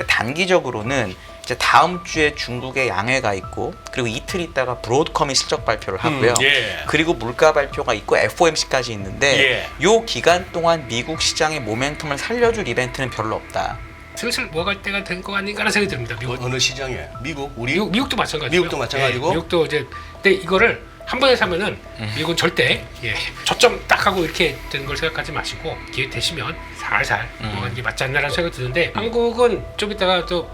단기적으로는 이제 다음 주에 중국에 양회가 있고 그리고 이틀 있다가 브로드컴이 실적 발표를 하고요. 예. 그리고 물가 발표가 있고 FOMC까지 있는데 예. 요 기간 동안 미국 시장의 모멘텀을 살려줄 이벤트는 별로 없다. 슬슬 뭐갈 때가 된 거 아닌가라는 생각이 듭니다. 미국. 어느 시장에? 미국? 우리? 미국도 마찬가지고. 미국도 마찬가지고? 미국도 이제 근데 이거를 한 번에 사면은 미국은 절대 저점 딱 하고 이렇게 되는 걸 생각하지 마시고 기회 되시면 살살 이게 맞지 않나라는 생각이 드는데 한국은 좀 이따가 또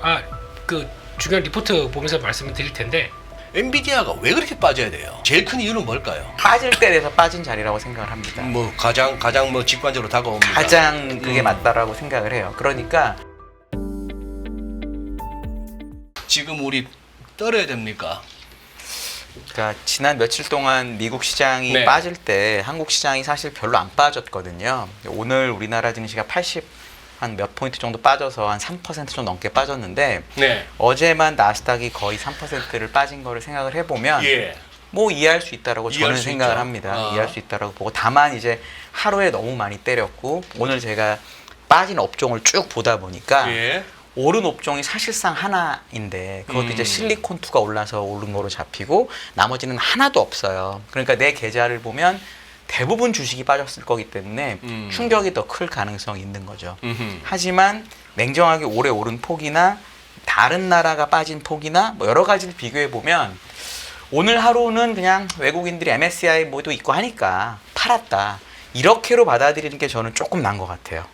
그 중요한 리포트 보면서 말씀을 드릴 텐데 엔비디아가 왜 그렇게 빠져야 돼요? 제일 큰 이유는 뭘까요? 빠질 때 돼서 빠진 자리라고 생각을 합니다. 뭐 가장 뭐 직관적으로 다가옵니다. 가장 그게 맞다라고 생각을 해요. 그러니까 지금 우리 떨어야 됩니까? 그러니까 지난 며칠 동안 미국 시장이 네. 빠질 때 한국 시장이 사실 별로 안 빠졌거든요. 오늘 우리나라 증시가 80 한 몇 포인트 정도 빠져서 한 3% 좀 넘게 빠졌는데 네. 어제만 나스닥이 거의 3%를 빠진 거를 생각을 해보면 예. 뭐 이해할 수 있다라고 이해할 저는 수 생각을 있죠. 합니다. 이해할 수 있다라고 보고 다만 이제 하루에 너무 많이 때렸고 오늘 제가 빠진 업종을 쭉 보다 보니까 예. 오른 업종이 사실상 하나인데 그것도 이제 실리콘2가 올라서 오른 거로 잡히고 나머지는 하나도 없어요. 그러니까 내 계좌를 보면 대부분 주식이 빠졌을 거기 때문에 충격이 더 클 가능성이 있는 거죠. 하지만 냉정하게 올해 오른 폭이나 다른 나라가 빠진 폭이나 뭐 여러 가지를 비교해 보면 오늘 하루는 그냥 외국인들이 MSCI 모두 있고 하니까 팔았다. 이렇게로 받아들이는 게 저는 조금 난 것 같아요.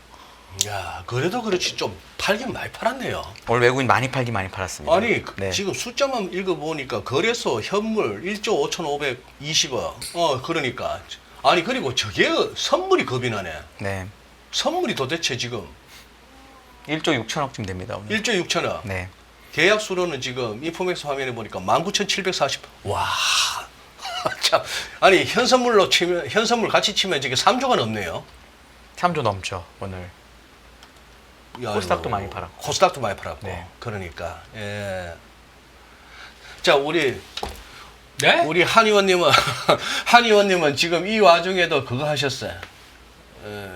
야, 그래도 그렇지 좀 팔긴 많이 팔았네요. 오늘 외국인 많이 팔긴 많이 팔았습니다. 아니 네. 지금 숫자만 읽어보니까 거래소 현물 1조 5,520억. 그러니까 아니 그리고 저게 선물이 겁이 나네. 네. 선물이 도대체 지금 1조 6천억쯤 됩니다, 오늘. 1조 6천억. 네. 계약 수로는 지금 인포맥스 화면에 보니까 19,740. 와. 참. 아니 현선물로 치면 현선물 같이 치면 저게 3조가 넘네요. 3조 넘죠, 오늘. 야, 코스닥도 이거 많이 팔았고. 코스닥도 많이 팔았고. 네. 그러니까. 예. 자, 우리 네? 한 의원님은 지금 이 와중에도 그거 하셨어요.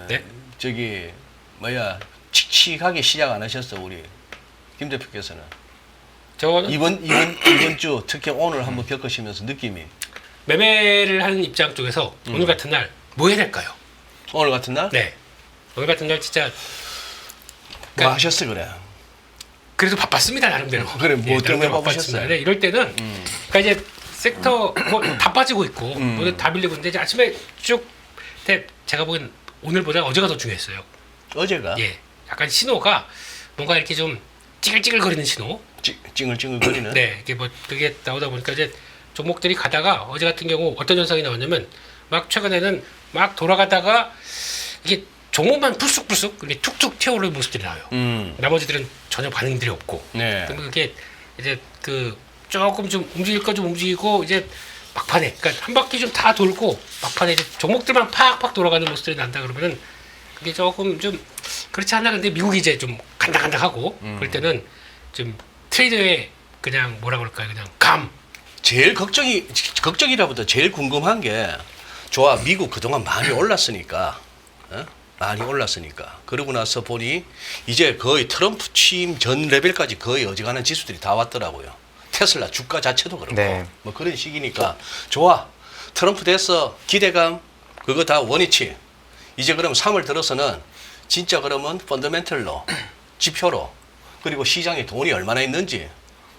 네? 저기 뭐야 칙칙하게 시작 안 하셨어 우리 김 대표께서는 저는 이번 주 특히 오늘 한번 겪으시면서 느낌이 매매를 하는 입장 쪽에서 오늘 같은 날 뭐 해야 될까요? 오늘 같은 날? 네. 오늘 같은 날 진짜 뭐 하셨어 그래? 그래도 바빴습니다 나름대로. 그래, 뭐 때문에 나름대로 바쁘셨어요? 네, 이럴 때는 그러니까 이제 섹터 뭐 다 빠지고 있고 오늘 다 밀리고 있는데 이제 아침에 쭉 제가 보기엔 오늘보다 어제가 더 중요했어요. 어제가 예, 약간 신호가 뭔가 이렇게 좀 찌글찌글거리는 신호. 찡글찡글 거리는. 네, 이게 뭐 그게 나오다 보니까 이제 종목들이 가다가 어제 같은 경우 어떤 현상이 나왔냐면 막 최근에는 막 돌아가다가 이게 종목만 불쑥불쑥 이렇게 툭툭 튀어오르는 모습들이 나와요. 나머지들은 전혀 반응들이 없고. 네. 그러면 그게 이제 그 조금 좀 움직일 거 좀 움직이고 이제 막판에 그러니까 한 바퀴 좀 다 돌고 막판에 이제 종목들만 팍팍 돌아가는 모습들이 난다 그러면은 그게 조금 좀 그렇지 않나. 근데 미국이 이제 좀 간당간당하고 그럴 때는 좀 트레이더의 그냥 뭐라 그럴까요? 그냥 감. 제일 걱정이라보다 제일 궁금한 게 좋아 미국 그동안 많이 올랐으니까 많이 올랐으니까 그러고 나서 보니 이제 거의 트럼프 취임 전 레벨까지 거의 어지간한 지수들이 다 왔더라고요. 테슬라 주가 자체도 그렇고 네. 뭐 그런 시기니까 좋아 트럼프 됐어 기대감 그거 다 원위치 이제 그럼 3월 들어서는 진짜 그러면 펀더멘털로 지표로 그리고 시장에 돈이 얼마나 있는지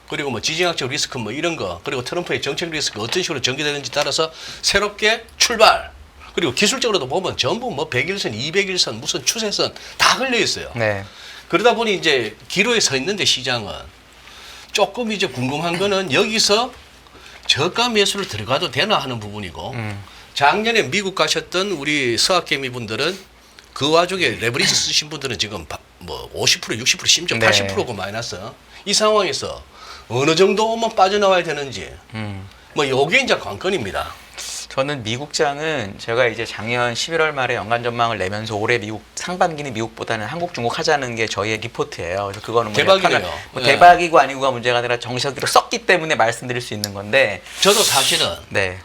그리고 뭐 지정학적 리스크 뭐 이런 거 그리고 트럼프의 정책 리스크가 어떤 식으로 전개되는지 따라서 새롭게 출발 그리고 기술적으로도 보면 전부 뭐 100일선 200일선 무슨 추세선 다 걸려 있어요. 네. 그러다 보니 이제 기로에 서 있는데 시장은 조금 이제 궁금한 거는 여기서 저가 매수를 들어가도 되나 하는 부분이고 작년에 미국 가셨던 우리 서학개미 분들은 그 와중에 레버리지 쓰신 분들은 지금 뭐 50% 60% 심지어 네. 80%가 마이너스 이 상황에서 어느 정도만 빠져나와야 되는지 뭐 요게 이제 관건입니다. 저는 미국장은 제가 이제 작년 11월 말에 연간 전망을 내면서 올해 미국 상반기는 미국보다는 한국, 중국 하자는 게 저희의 리포트예요. 그래서 그거는 뭐 대박이네요. 뭐 네. 대박이고 아니고가 문제가 아니라 정석으로 썼기 때문에 말씀드릴 수 있는 건데. 저도 사실은 네.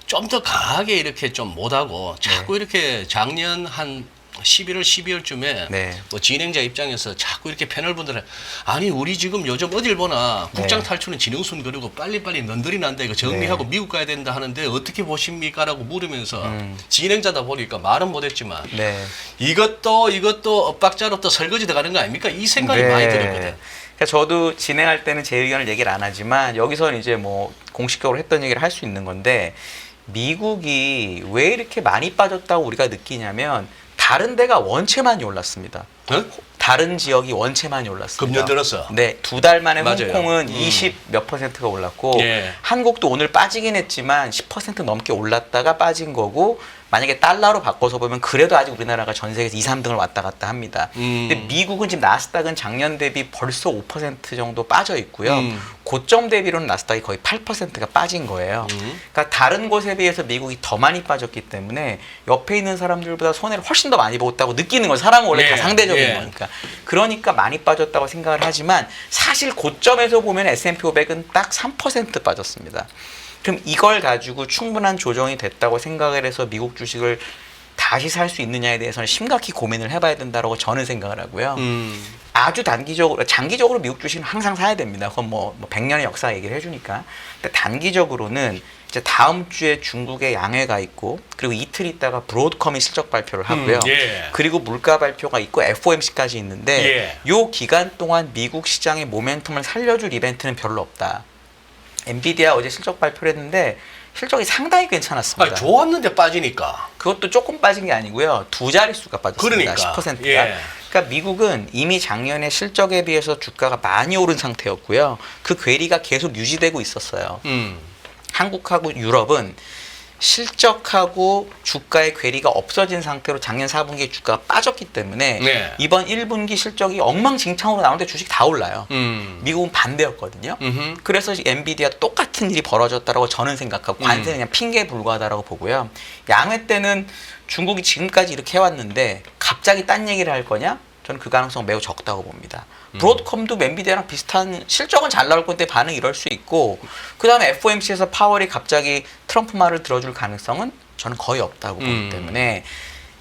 좀 더 강하게 이렇게 좀 못하고 자꾸 이렇게 작년 한 11월, 12월쯤에 네. 뭐 진행자 입장에서 자꾸 이렇게 패널분들 아니 우리 지금 요즘 어딜 보나 국장 네. 탈출은 진흥순 그리고 빨리빨리 넌들이 난다 이거 정리하고 미국 가야 된다 하는데 어떻게 보십니까라고 물으면서 진행자다 보니까 말은 못했지만 네. 이것도 엇박자로 또 설거지 들어가는 거 아닙니까? 이 생각이 많이 들었거든. 그러니까 저도 진행할 때는 제 의견을 얘기를 안 하지만 여기서는 이제 뭐 공식적으로 했던 얘기를 할 수 있는 건데 미국이 왜 이렇게 많이 빠졌다고 우리가 느끼냐면 다른 데가 원체 많이 올랐습니다. 어? 다른 지역이 원체 많이 올랐습니다. 금년 들었어. 네, 2달 만에 맞아요. 홍콩은 20 몇 %가 올랐고 예. 한국도 오늘 빠지긴 했지만 10% 넘게 올랐다가 빠진 거고 만약에 달러로 바꿔서 보면 그래도 아직 우리나라가 전 세계에서 2, 3등을 왔다 갔다 합니다. 근데 미국은 지금 나스닥은 작년 대비 벌써 5% 정도 빠져 있고요. 고점 대비로는 나스닥이 거의 8%가 빠진 거예요. 그러니까 다른 곳에 비해서 미국이 더 많이 빠졌기 때문에 옆에 있는 사람들보다 손해를 훨씬 더 많이 보았다고 느끼는 거예요. 사람은 원래 예. 다 상대적인 예. 거니까. 그러니까 많이 빠졌다고 생각을 하지만 사실 고점에서 보면 S&P 500은 딱 3% 빠졌습니다. 그럼 이걸 가지고 충분한 조정이 됐다고 생각을 해서 미국 주식을 다시 살 수 있느냐에 대해서는 심각히 고민을 해봐야 된다고 저는 생각을 하고요. 아주 단기적으로, 장기적으로 미국 주식은 항상 사야 됩니다. 그건 뭐 100년의 역사 얘기를 해주니까. 근데 단기적으로는 이제 다음 주에 중국의 양회가 있고 그리고 이틀 있다가 브로드컴이 실적 발표를 하고요. 예. 그리고 물가 발표가 있고 FOMC까지 있는데 예. 요 기간 동안 미국 시장의 모멘텀을 살려줄 이벤트는 별로 없다. 엔비디아 어제 실적 발표를 했는데 실적이 상당히 괜찮았습니다. 아니, 좋았는데 빠지니까. 그것도 조금 빠진 게 아니고요. 두 자릿수가 빠졌습니다. 그러니까. 10%가. 예. 그러니까 미국은 이미 작년에 실적에 비해서 주가가 많이 오른 상태였고요. 그 괴리가 계속 유지되고 있었어요. 한국하고 유럽은 실적하고 주가의 괴리가 없어진 상태로 작년 4분기에 주가가 빠졌기 때문에 네. 이번 1분기 실적이 엉망진창으로 나오는데 주식 다 올라요. 미국은 반대였거든요. 그래서 엔비디아 똑같은 일이 벌어졌다고 저는 생각하고 관세는 그냥 핑계에 불과하다고 보고요. 양회 때는 중국이 지금까지 이렇게 해왔는데 갑자기 딴 얘기를 할 거냐? 저는 그 가능성 매우 적다고 봅니다. 브로드컴도 엔비디아랑 비슷한 실적은 잘 나올 건데 반응이 이럴 수 있고 그 다음에 FOMC에서 파월이 갑자기 트럼프 말을 들어줄 가능성은 저는 거의 없다고 보기 때문에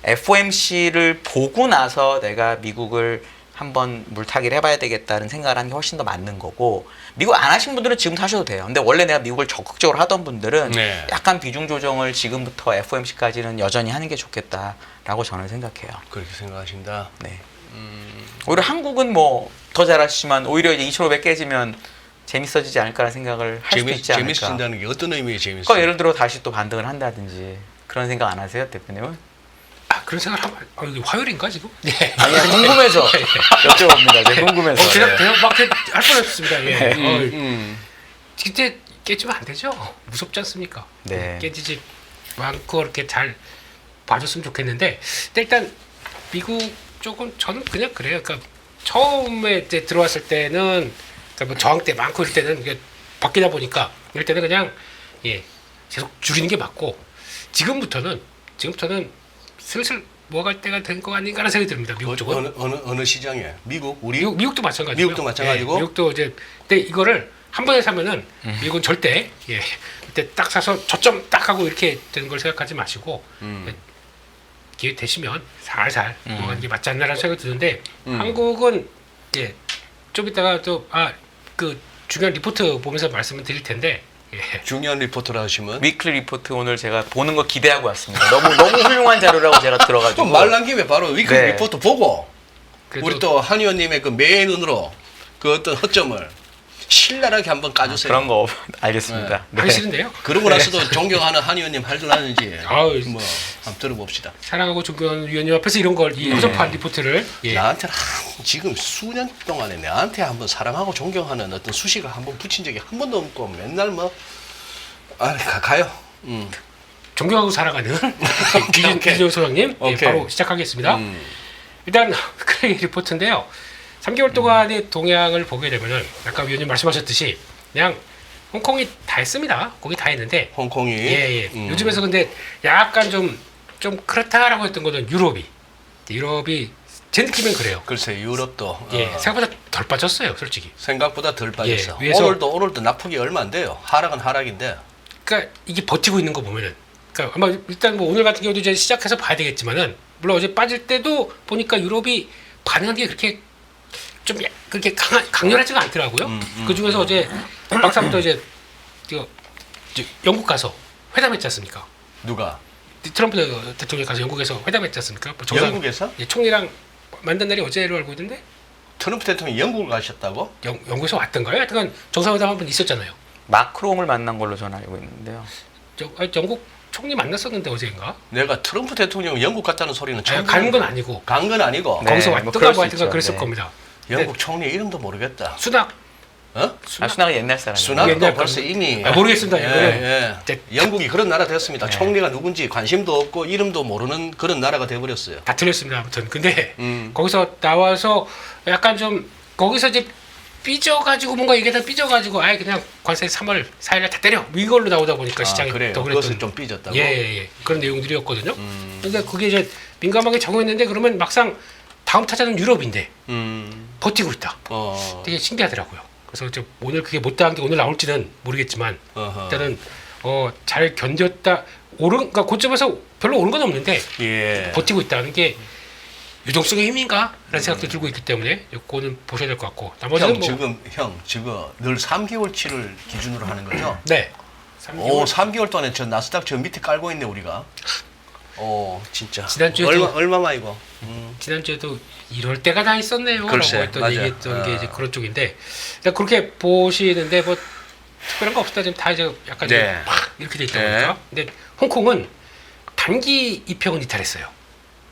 FOMC를 보고 나서 내가 미국을 한번 물타기를 해봐야 되겠다는 생각을 하는 게 훨씬 더 맞는 거고 미국 안 하신 분들은 지금 사셔도 돼요. 근데 원래 내가 미국을 적극적으로 하던 분들은 네. 약간 비중 조정을 지금부터 FOMC까지는 여전히 하는 게 좋겠다라고 저는 생각해요. 그렇게 생각하신다. 네. 오히려 한국은 뭐 더 잘하시지만 오히려 이제 2,500 깨지면 재밌어지지 않을까라는 생각을 할 수도 있지 않을까. 재밌어진다는 게 어떤 의미의 재밌어요? 그러니까 예를 들어 다시 또 반등을 한다든지 그런 생각 안 하세요, 대표님은? 아, 그런 생각을 하면 이게 화요일인가 지금? 네. 아니야, 궁금해서 여쭤봅니다. 제가 궁금해서. 제가 막 할 뻔했습니다. 예. 네. 그때 깨지면 안 되죠. 무섭지 않습니까? 네. 깨지지 않고 이렇게 잘 봐줬으면 좋겠는데 일단 미국 쪽은 저는 그냥 그래요. 그러니까 처음에 이제 들어왔을 때는 그러니까 뭐 저항 때 많고 이럴 때는 이게 바뀌다 보니까 이럴 때는 그냥 예 계속 줄이는 게 맞고 지금부터는 슬슬 모아갈 때가 된 거 아닌가라는 생각이 듭니다. 미국 쪽은 어느 시장에? 미국? 우리? 미국도 마찬가지고 미국도 마찬가지고? 미국도 이제 근데 이거를 한 번에 사면은 미국은 절대 그때 딱 사서 저점 딱 하고 이렇게 되는 걸 생각하지 마시고 기회 되시면 살살 먹는 게 맞지 않나라는 생각이 드는데 한국은 좀 이따가 또 그 중요한 리포트 보면서 말씀을 드릴 텐데 중요한 리포트라 하시면 위클리 리포트 오늘 제가 보는 거 기대하고 왔습니다. 너무 훌륭한 자료라고 제가 들어가지고. 말 난 김에 바로 위클 네. 리포트 보고 그래도 우리 또 한 의원님의 그 매의 눈으로 그 어떤 허점을 신랄하게 한번 까주세요. 그런 거 알겠습니다. 네. 하기 싫은데요. 그러고 나서도 존경하는 한 의원님 할 줄 아는지 아유. 뭐 한번 들어봅시다. 사랑하고 존경하는 위원님 앞에서 이런 걸 이 허접한 리포트를 나한테는 지금 수년 동안에 나한테 한번 사랑하고 존경하는 어떤 수식을 한번 붙인 적이 한 번도 없고 맨날 뭐 가요. 존경하고 살아가는 오케이. 기준 소장님 오케이. 바로 시작하겠습니다. 일단 크레이 리포트인데요. 3개월 동안의 동향을 보게 되면은 아까 위원님 말씀하셨듯이 그냥 홍콩이 다 했습니다. 거기 다 했는데 홍콩이 요즘에서 근데 약간 좀 그렇다라고 했던 거는 유럽이 제 느낌은 그래요. 글쎄 유럽도 생각보다 덜 빠졌어요, 솔직히. 생각보다 덜 빠졌어. 위에서- 오늘도 낙폭이 얼마 안 돼요. 하락은 하락인데. 그러니까 이게 버티고 있는 거 보면은, 그러니까 아마 일단 뭐 오늘 같은 경우도 이제 시작해서 봐야 되겠지만은 물론 어제 빠질 때도 보니까 유럽이 반응한 게 그렇게 좀 그렇게 강렬하지가 않더라고요. 그 중에서 어제 막상부터 이제 영국 가서 회담했지 않습니까? 누가? 트럼프 대통령이 가서 영국에서 회담했지 않습니까? 뭐 영국에서? 예, 총리랑 만난 날이 어제로 알고 있는데 트럼프 대통령이 영국을 가셨다고? 영국에서 왔던가요? 하여튼 정상회담 한 번 있었잖아요. 마크롱을 만난 걸로 저는 알고 있는데요. 영국 총리 만났었는데 어제인가? 내가 트럼프 대통령 영국 갔다는 소리는 처음 간 건 아니고 간 건 아니고 네, 거기서 뭐 왔던가 그럴 뭐 수 하여튼가 있죠. 그랬을 네. 겁니다. 영국 총리 이름도 모르겠다. 수낙 어? 수낙이 옛날 사람이에요. 수낙도 옛날 벌써 건- 이미 모르겠습니다. 예, 이거는 예. 이제 영국이 그런 나라 됐습니다. 네. 총리가 누군지 관심도 없고 이름도 모르는 그런 나라가 돼버렸어요. 다 틀렸습니다. 아무튼 근데 음. 거기서 나와서 약간 좀 거기서 이제 삐져가지고 뭔가 얘기하다 삐져가지고 아예 그냥 관세 3월 4일날 다 때려 이걸로 나오다 보니까 시장이 그래요. 더 그것은 그랬던 좀 삐졌다고. 예. 그런 내용들이었거든요. 근데 그게 이제 민감하게 적용했는데 그러면 막상 다음 타자는 유럽인데 버티고 있다. 되게 신기하더라고요. 그래서 이제 오늘 그게 못다한 게 오늘 나올지는 모르겠지만 어허. 일단은 잘 견뎠다. 그러니까 고점에서 별로 오른 건 없는데 예. 버티고 있다는 게 유동성의 힘인가? 라는 생각도 들고 있기 때문에 이거는 보셔야 될 것 같고 나머지는 형 뭐 지금 늘 3개월치를 기준으로 하는 거죠? 네. 오 3개월 동안에 저 나스닥 저 밑에 깔고 있네 우리가. 오 진짜. 지난주에도- 얼마만 이거? 지난주에도 이럴 때가 다 있었네요. 글쎄, 라고 했던 맞아요. 얘기했던 게 이제 그런 쪽인데 일단 그렇게 보시는데 뭐 특별한 거 없다. 지금 다 이제 약간 네. 팍 이렇게 돼 있다 네. 보니까 근데 홍콩은 단기 입형은 이탈했어요.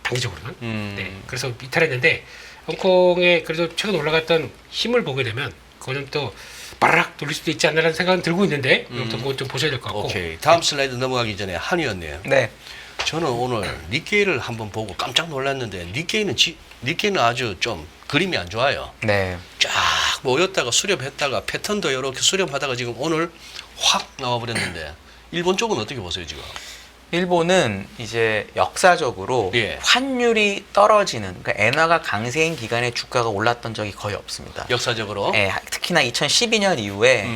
단기적으로는. 네. 그래서 이탈했는데 홍콩에 그래도 최근 올라갔던 힘을 보게 되면 그거는 또 바락 돌릴 수도 있지 않나라는 생각은 들고 있는데 그건 좀 보셔야 될 것 같고. 오케이. 다음 슬라이드 넘어가기 전에 한 의원님. 네. 저는 오늘 니케이를 한번 보고 깜짝 놀랐는데 니케이는 아주 좀 그림이 안 좋아요. 네. 쫙 모였다가 수렴했다가 패턴도 이렇게 수렴하다가 지금 오늘 확 나와버렸는데 일본 쪽은 어떻게 보세요 지금? 일본은 이제 역사적으로 예. 환율이 떨어지는 그러니까 엔화가 강세인 기간에 주가가 올랐던 적이 거의 없습니다. 역사적으로. 예, 특히나 2012년 이후에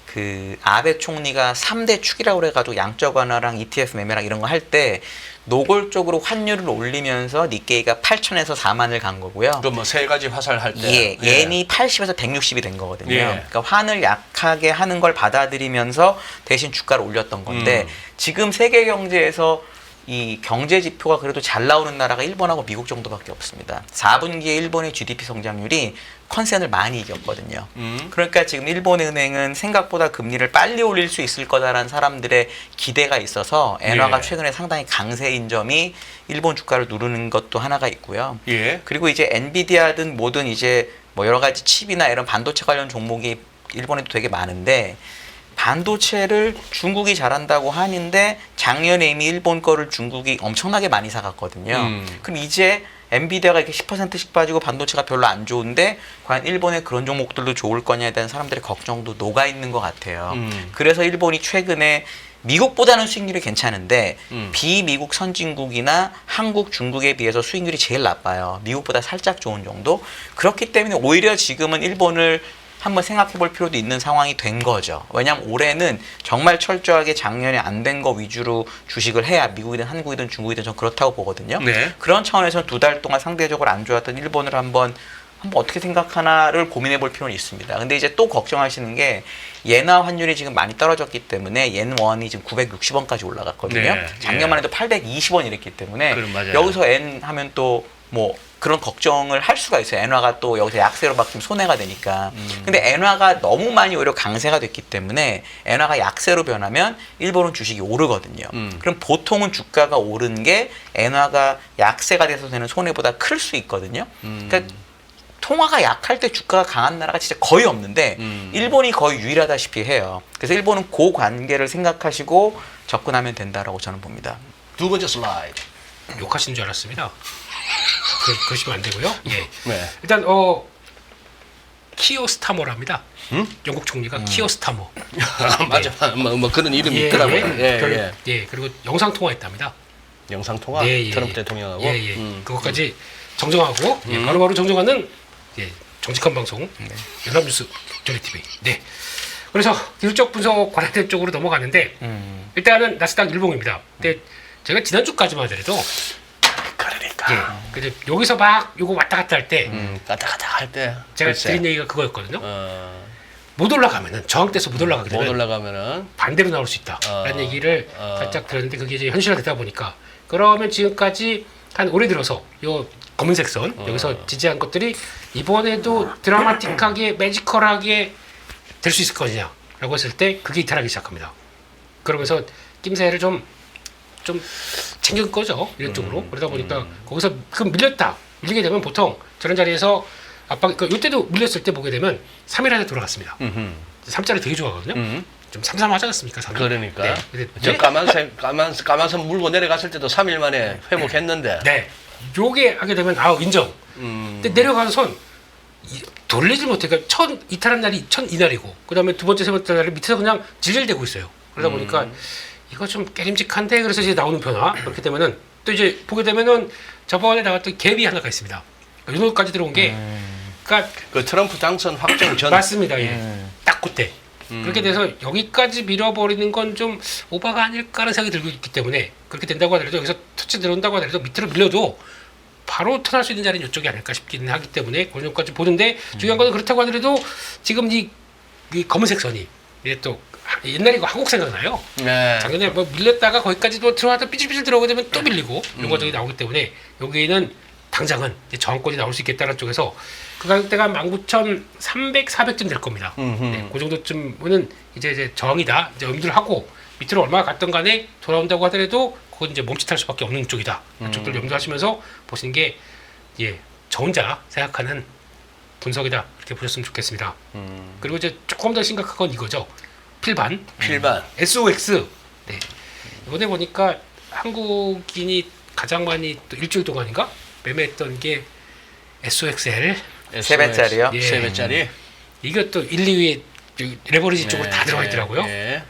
그 아베 총리가 3대 축이라고 그래가지고 양적 완화랑 ETF 매매랑 이런 거 할 때 노골적으로 환율을 올리면서 니케이가 8천에서 4만을 간 거고요. 그 뭐 세 가지 화살할 때. 예, 엔이 80에서 160이 된 거거든요. 예. 그러니까 환을 약하게 하는 걸 받아들이면서 대신 주가를 올렸던 건데 지금 세계 경제에서 이 경제 지표가 그래도 잘 나오는 나라가 일본하고 미국 정도밖에 없습니다. 4분기에 일본의 GDP 성장률이 컨센을 많이 이겼거든요. 그러니까 지금 일본은행은 생각보다 금리를 빨리 올릴 수 있을 거다라는 사람들의 기대가 있어서 엔화가 예. 최근에 상당히 강세인 점이 일본 주가를 누르는 것도 하나가 있고요. 예. 그리고 이제 엔비디아든 뭐든 이제 뭐 여러 가지 칩이나 이런 반도체 관련 종목이 일본에도 되게 많은데 반도체를 중국이 잘한다고 하는데 작년에 이미 일본 거를 중국이 엄청나게 많이 사갔거든요. 그럼 이제 엔비디아가 이렇게 10%씩 빠지고 반도체가 별로 안 좋은데 과연 일본의 그런 종목들도 좋을 거냐에 대한 사람들의 걱정도 녹아 있는 것 같아요. 그래서 일본이 최근에 미국보다는 수익률이 괜찮은데 비미국 선진국이나 한국, 중국에 비해서 수익률이 제일 나빠요. 미국보다 살짝 좋은 정도. 그렇기 때문에 오히려 지금은 일본을 한번 생각해 볼 필요도 있는 상황이 된 거죠. 왜냐하면 올해는 정말 철저하게 작년에 안 된 거 위주로 주식을 해야 미국이든 한국이든 중국이든 전 그렇다고 보거든요. 네. 그런 차원에서 2달 동안 상대적으로 안 좋았던 일본을 한번 어떻게 생각하나를 고민해 볼 필요는 있습니다. 근데 이제 또 걱정하시는 게 엔화 환율이 지금 많이 떨어졌기 때문에 엔원이 지금 960원까지 올라갔거든요. 네. 작년만 해도 820원 이랬기 때문에 그럼 맞아요. 여기서 엔 하면 또 뭐 그런 걱정을 할 수가 있어요. 엔화가 또 여기서 약세로 바뀌면 손해가 되니까. 근데 엔화가 너무 많이 오히려 강세가 됐기 때문에 엔화가 약세로 변하면 일본은 주식이 오르거든요. 그럼 보통은 주가가 오른 게 엔화가 약세가 돼서 되는 손해보다 클 수 있거든요. 그러니까 통화가 약할 때 주가가 강한 나라가 진짜 거의 없는데 일본이 거의 유일하다시피 해요. 그래서 일본은 그 관계를 생각하시고 접근하면 된다라고 저는 봅니다. 두 번째 슬라이드. 욕하시는 줄 알았습니다. 그러시면 안 되고요. 예. 네. 일단 키오스타모랍니다. 영국 총리가 키오스타모. 맞아. 뭐 그런 이름이 예, 있더라고요. 예. 예. 그리고 영상 통화했답니다. 영상 통화. 예. 트럼프 대통령하고. 예. 그것까지 정정하고 바로바로 정정하는 정직한 방송 연합뉴스 조리TV. 네. 그래서 기술적 분석 관련된 쪽으로 넘어가는데 일단은 나스닥 일봉입니다. 근데 제가 지난주까지만 하더라도 그러니까. 근데 여기서 막 요거 왔다 갔다 할 때 까딱까딱 할 때. 제가 글쎄. 드린 얘기가 그거였거든요. 어, 못 올라가면은 저항돼서 못 올라가게 못 되면 올라가면은 반대로 나올 수 있다라는 어. 얘기를 살짝 들었는데 그게 이제 현실화되다 보니까 그러면 지금까지 한 올해 들어서 요 검은색 선 여기서 지지한 것들이 이번에도 드라마틱하게 매지컬하게 될 수 있을 거냐라고 했을 때 그게 이탈하기 시작합니다. 그러면서 낌새를 좀 챙긴 거죠 이런 쪽으로. 그러다 보니까 거기서 그 밀리게 되면 보통 저런 자리에서 압박 그 이때도 밀렸을 때 보게 되면 3일 안에 돌아갔습니다. 3자리 되게 좋아하거든요. 좀 삼삼하지 않습니까? 3일? 그러니까 네. 근데 저 까만선 물고 내려갔을 때도 3일 만에 회복했는데. 네. 요게 하게 되면 인정. 근데 내려가는 선 돌리지 못해. 그러니까 첫 이탈한 날이 첫 이날이고 그다음에 두 번째 세 번째 날이 밑에서 그냥 질질대고 있어요. 그러다 보니까 이거 좀 깨림직한데 그래서 이제 나오는 변화 그렇게 되면은 또 이제 보게 되면은 저번에 나왔던 갭이 하나가 있습니다. 요노까지 들어온 게 그러니까 그 트럼프 당선 확정 전. 맞습니다. 예. 딱 그때. 그렇게 돼서 여기까지 밀어버리는 건 좀 오바가 아닐까라는 생각이 들고 있기 때문에 그렇게 된다고 하더라도 여기서 터치 들어온다고 하더라도 밑으로 밀려도 바로 턴할 수 있는 자리는 이쪽이 아닐까 싶기는 하기 때문에 그런 점까지 보는데 중요한 건 그렇다고 하더라도 지금 이 검은색 선이 이게 또 옛날에 이거 한국 생각나요. 네. 작년에 뭐 밀렸다가 거기까지 뭐 들어가다 삐질삐질 들어오게 되면 또 밀리고 이런 과정이 나오기 때문에 여기는 당장은 이제 저항권이 나올 수 있겠다는 쪽에서 그 가격대가 19,300, 400쯤 될 겁니다. 네, 그 정도쯤은 이제 저항이다. 이제 의미를 하고 밑으로 얼마나 갔던 간에 돌아온다고 하더라도 그건 이제 멈칫할 수밖에 없는 쪽이다. 그쪽들 염두하시면서 보시는 게 저 혼자 생각하는 분석이다. 이렇게 보셨으면 좋겠습니다. 그리고 이제 조금 더 심각한 건 이거죠. 필반. SOX. 네. 이번에 보니까 한국인이 가장 많이 또 일주일 동안인가 매매했던 게 SOXL. 세 배짜리요? 예. 3배짜리. 이것도 1, 2위에 레버리지 쪽으로 다 들어가 있더라고요. 예.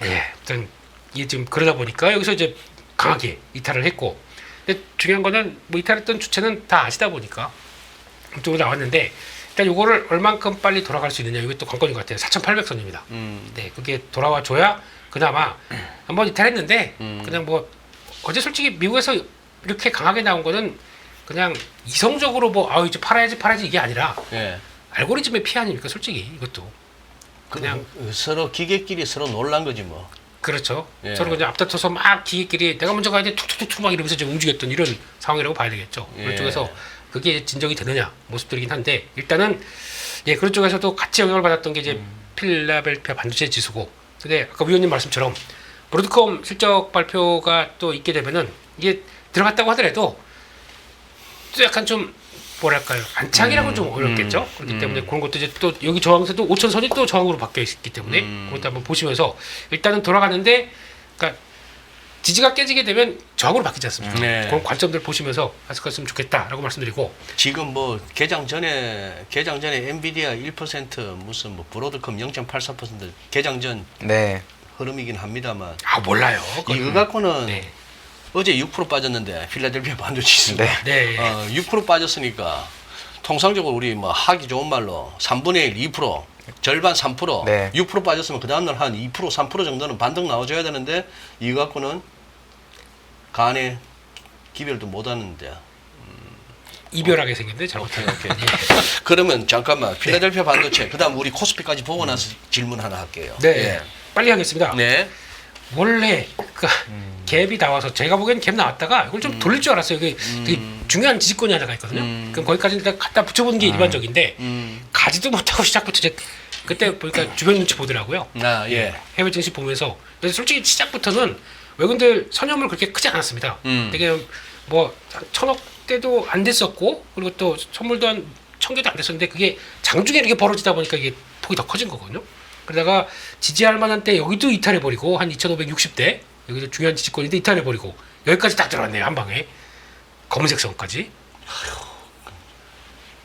예, 일단 이게 좀 그러다 보니까 여기서 이제 강하게 이탈을 했고, 근데 중요한 거는 뭐 이탈했던 주체는 다 아시다 보니까 이쪽으로 나왔는데 일단 요거를 얼만큼 빨리 돌아갈 수 있느냐 이것도 관건인 것 같아요. 4,800선입니다. 네, 그게 돌아와 줘야 그나마 한번 이탈했는데 그냥 뭐 어제 솔직히 미국에서 이렇게 강하게 나온 거는 그냥 이성적으로 뭐 이제 팔아야지 이게 아니라 예. 알고리즘의 피해 아닙니까 솔직히 이것도 그냥 서로 기계끼리 서로 놀란 거지 뭐. 그렇죠. 예. 서로 그냥 앞다퉈서 막 기계끼리 내가 먼저 가야 돼 툭툭툭 막 이러면서 좀 움직였던 이런 상황이라고 봐야 되겠죠. 그런 예. 쪽에서 그게 진정이 되느냐 모습들이긴 한데 일단은 그런 쪽에서도 같이 영향을 받았던 게 이제 필라델피아 반도체 지수고 근데 아까 위원님 말씀처럼 브로드컴 실적 발표가 또 있게 되면은 이게 들어갔다고 하더라도 또 약간 좀 뭐랄까요 안착이라고는 좀 어렵겠죠. 그렇기 때문에 그런 것도 이제 또 여기 저항선도 5천선이 또 저항으로 바뀌어 있기 때문에 그것도 한번 보시면서 일단은 돌아가는데 그러니까 지지가 깨지게 되면 저항으로 바뀌지 않습니까? 네. 그런 관점들 보시면서 하셨으면 좋겠다라고 말씀드리고 지금 뭐 개장 전에 엔비디아 1% 무슨 뭐 브로드컴 0.84% 개장 전 네. 흐름이긴 합니다만 몰라요. 이거 갖고는 네. 어제 6% 빠졌는데 필라델피아 반도체지수가 네. 6% 빠졌으니까 통상적으로 우리 뭐 하기 좋은 말로 3분의 1, 2%, 절반 3%, 네. 6% 빠졌으면 그 다음날 한 2%, 3% 정도는 반등 나와줘야 되는데 이거 갖고는 간에 기별도 못 하는데. 이별하게 생겼는데 잘못해요. 오케이. 그러면 잠깐만 필라델피아 반도체 그다음 우리 코스피까지 보고 나서 질문 하나 할게요. 네. 빨리 하겠습니다. 네. 원래 그 갭이 나와서 제가 보기엔 갭 나왔다가 이걸 좀 돌릴 줄 알았어요. 이게 되게 중요한 지지권이 하나가 있거든요. 그럼 거기까지 일단 갖다 붙여보는 게 일반적인데 가지도 못하고 시작부터 이제 그때 보니까 주변 눈치 보더라고요. 예. 해외 증시 보면서 그래서 솔직히 시작부터는 외국인들 선염을 그렇게 크지 않았습니다. 되게 뭐 1,000억대도 안 됐었고 그리고 또 선물도 한 1,000개도 안 됐었는데 그게 장중에 이렇게 벌어지다 보니까 이게 폭이 더 커진 거거든요. 그러다가 지지할 만한 때 여기도 이탈해버리고 한 2,560대 여기도 중요한 지지권인데 이탈해버리고 여기까지 딱 들어왔네요. 한 방에 검은색 선까지.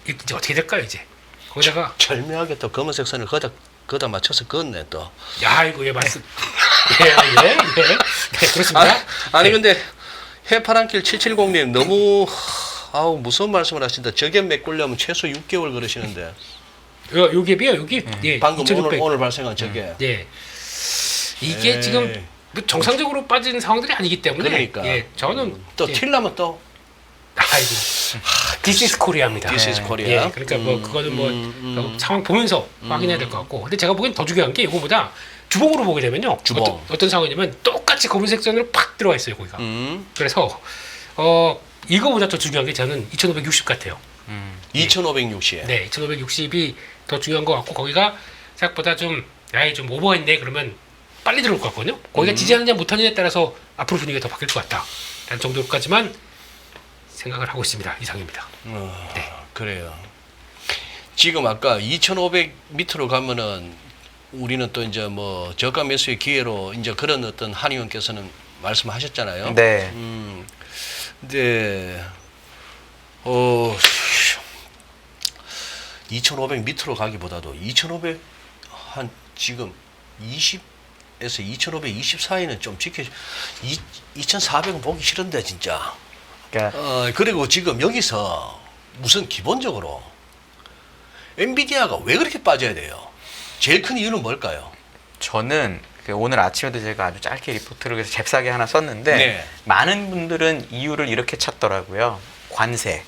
이제 어떻게 될까요 이제? 거기다가 절묘하게 또 검은색 선을 거다 맞춰서 그었네 또. 야 이거 말씀 네, 그렇습니다. 아니 근데 해파랑길 770님 너무 무서운 말씀을 하신다. 저게 메꾸려면 최소 6개월 그러시는데. 요 갭이요 여기. 예, 방금 2,600. 오늘 발생한 저게. 예. 이게 지금 뭐 정상적으로 빠진 상황들이 아니기 때문에 그러니까. 저는 또 튈라면 또. 아이고. This is Korea입니다. This is Korea. 예, 그러니까 뭐 그거는 뭐 상황 보면서 확인해야 될 것 같고. 근데 제가 보기엔 더 중요한 게 이거보다 주봉으로 보게 되면요. 주봉. 어떤 상황이냐면 똑같이 검은색 선으로 팍 들어와 있어요, 거기가. 그래서 이거보다 더 중요한 게 저는 2560 같아요. 2560에. 네, 2560이 더 중요한 것 같고 거기가 생각보다 좀 좀 오버했네 그러면 빨리 들어올 것 같거든요. 거기가 지지하느냐 못하느냐에 따라서 앞으로 분위기가 더 바뀔 것 같다. 라는 정도까지만 생각을 하고 있습니다. 이상입니다. 네. 그래요. 지금 아까 2,500 밑으로 가면은 우리는 또 이제 뭐 저가 매수의 기회로 이제 그런 어떤 한 의원께서는 말씀하셨잖아요. 네. 근데 2,500 밑으로 가기보다도 2,500 한 지금 20에서 2,520 사이는 좀 2,400은 보기 싫은데 진짜. 그러니까 그리고 지금 여기서 무슨 기본적으로 엔비디아가 왜 그렇게 빠져야 돼요? 제일 큰 이유는 뭘까요? 저는 오늘 아침에도 제가 아주 짧게 리포트를 해서 잽싸게 하나 썼는데 네. 많은 분들은 이유를 이렇게 찾더라고요. 관세,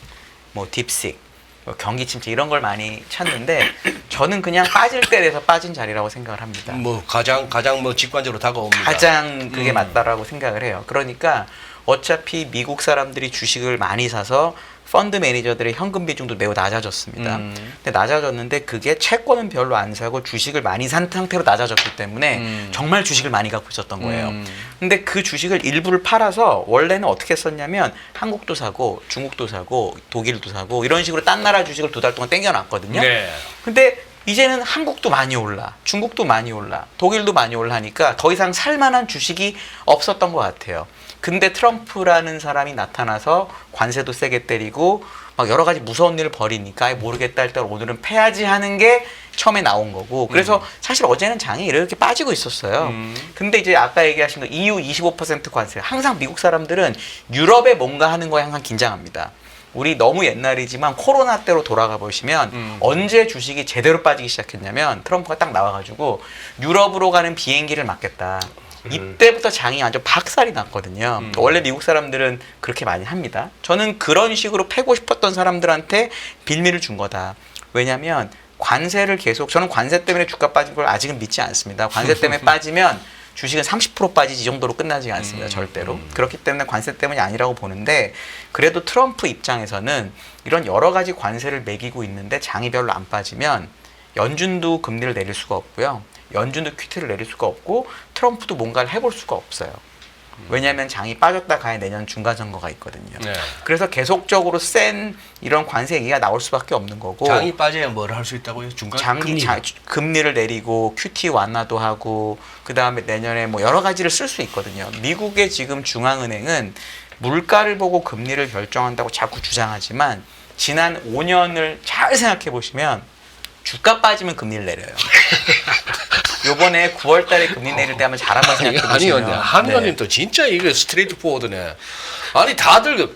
뭐 딥식, 뭐 경기 침체 이런 걸 많이 찾는데 저는 그냥 빠질 때 돼서 빠진 자리라고 생각을 합니다. 뭐 가장 뭐 직관적으로 다가옵니다. 가장 그게 맞다라고 생각을 해요. 그러니까 어차피 미국 사람들이 주식을 많이 사서 펀드 매니저들의 현금 비중도 매우 낮아졌습니다. 근데 낮아졌는데 그게 채권은 별로 안 사고 주식을 많이 산 상태로 낮아졌기 때문에 정말 주식을 많이 갖고 있었던 거예요. 근데 그 주식을 일부를 팔아서 원래는 어떻게 썼냐면 한국도 사고 중국도 사고 독일도 사고 이런 식으로 딴 나라 주식을 2달 동안 땡겨놨거든요. 네. 근데 이제는 한국도 많이 올라, 중국도 많이 올라, 독일도 많이 올라하니까 더 이상 살만한 주식이 없었던 것 같아요. 근데 트럼프라는 사람이 나타나서 관세도 세게 때리고 막 여러 가지 무서운 일을 벌이니까 모르겠다 할 때 오늘은 패야지 하는 게 처음에 나온 거고 그래서 사실 어제는 장이 이렇게 빠지고 있었어요. 근데 이제 아까 얘기하신 거 EU 25% 관세 항상 미국 사람들은 유럽에 뭔가 하는 거에 항상 긴장합니다. 우리 너무 옛날이지만 코로나 때로 돌아가 보시면 언제 주식이 제대로 빠지기 시작했냐면 트럼프가 딱 나와가지고 유럽으로 가는 비행기를 막겠다. 이때부터 장이 완전 박살이 났거든요. 원래 미국 사람들은 그렇게 많이 합니다. 저는 그런 식으로 패고 싶었던 사람들한테 빌미를 준 거다. 왜냐하면 관세를 계속 저는 관세 때문에 주가 빠진 걸 아직은 믿지 않습니다. 관세 때문에 빠지면 주식은 30% 빠지지 이 정도로 끝나지 않습니다. 절대로. 그렇기 때문에 관세 때문이 아니라고 보는데 그래도 트럼프 입장에서는 이런 여러 가지 관세를 매기고 있는데 장이 별로 안 빠지면 연준도 금리를 내릴 수가 없고요. 연준도 큐티를 내릴 수가 없고 트럼프도 뭔가를 해볼 수가 없어요. 왜냐하면 장이 빠졌다 가야 내년 중간선거가 있거든요. 네. 그래서 계속적으로 센 이런 관세 얘기가 나올 수밖에 없는 거고 장이 빠져야 뭘 할 수 있다고요? 중간 금리를 내리고 큐티 완화도 하고 그 다음에 내년에 뭐 여러 가지를 쓸 수 있거든요. 미국의 지금 중앙은행은 물가를 보고 금리를 결정한다고 자꾸 주장하지만 지난 5년을 잘 생각해 보시면 주가 빠지면 금리를 내려요. 요번에 9월 달에 금리 내릴 때 한번 잘 한번 생각해 보시면. 아니요. 한 의원님 또 진짜 이거 스트레이트 포워드네. 아니 다들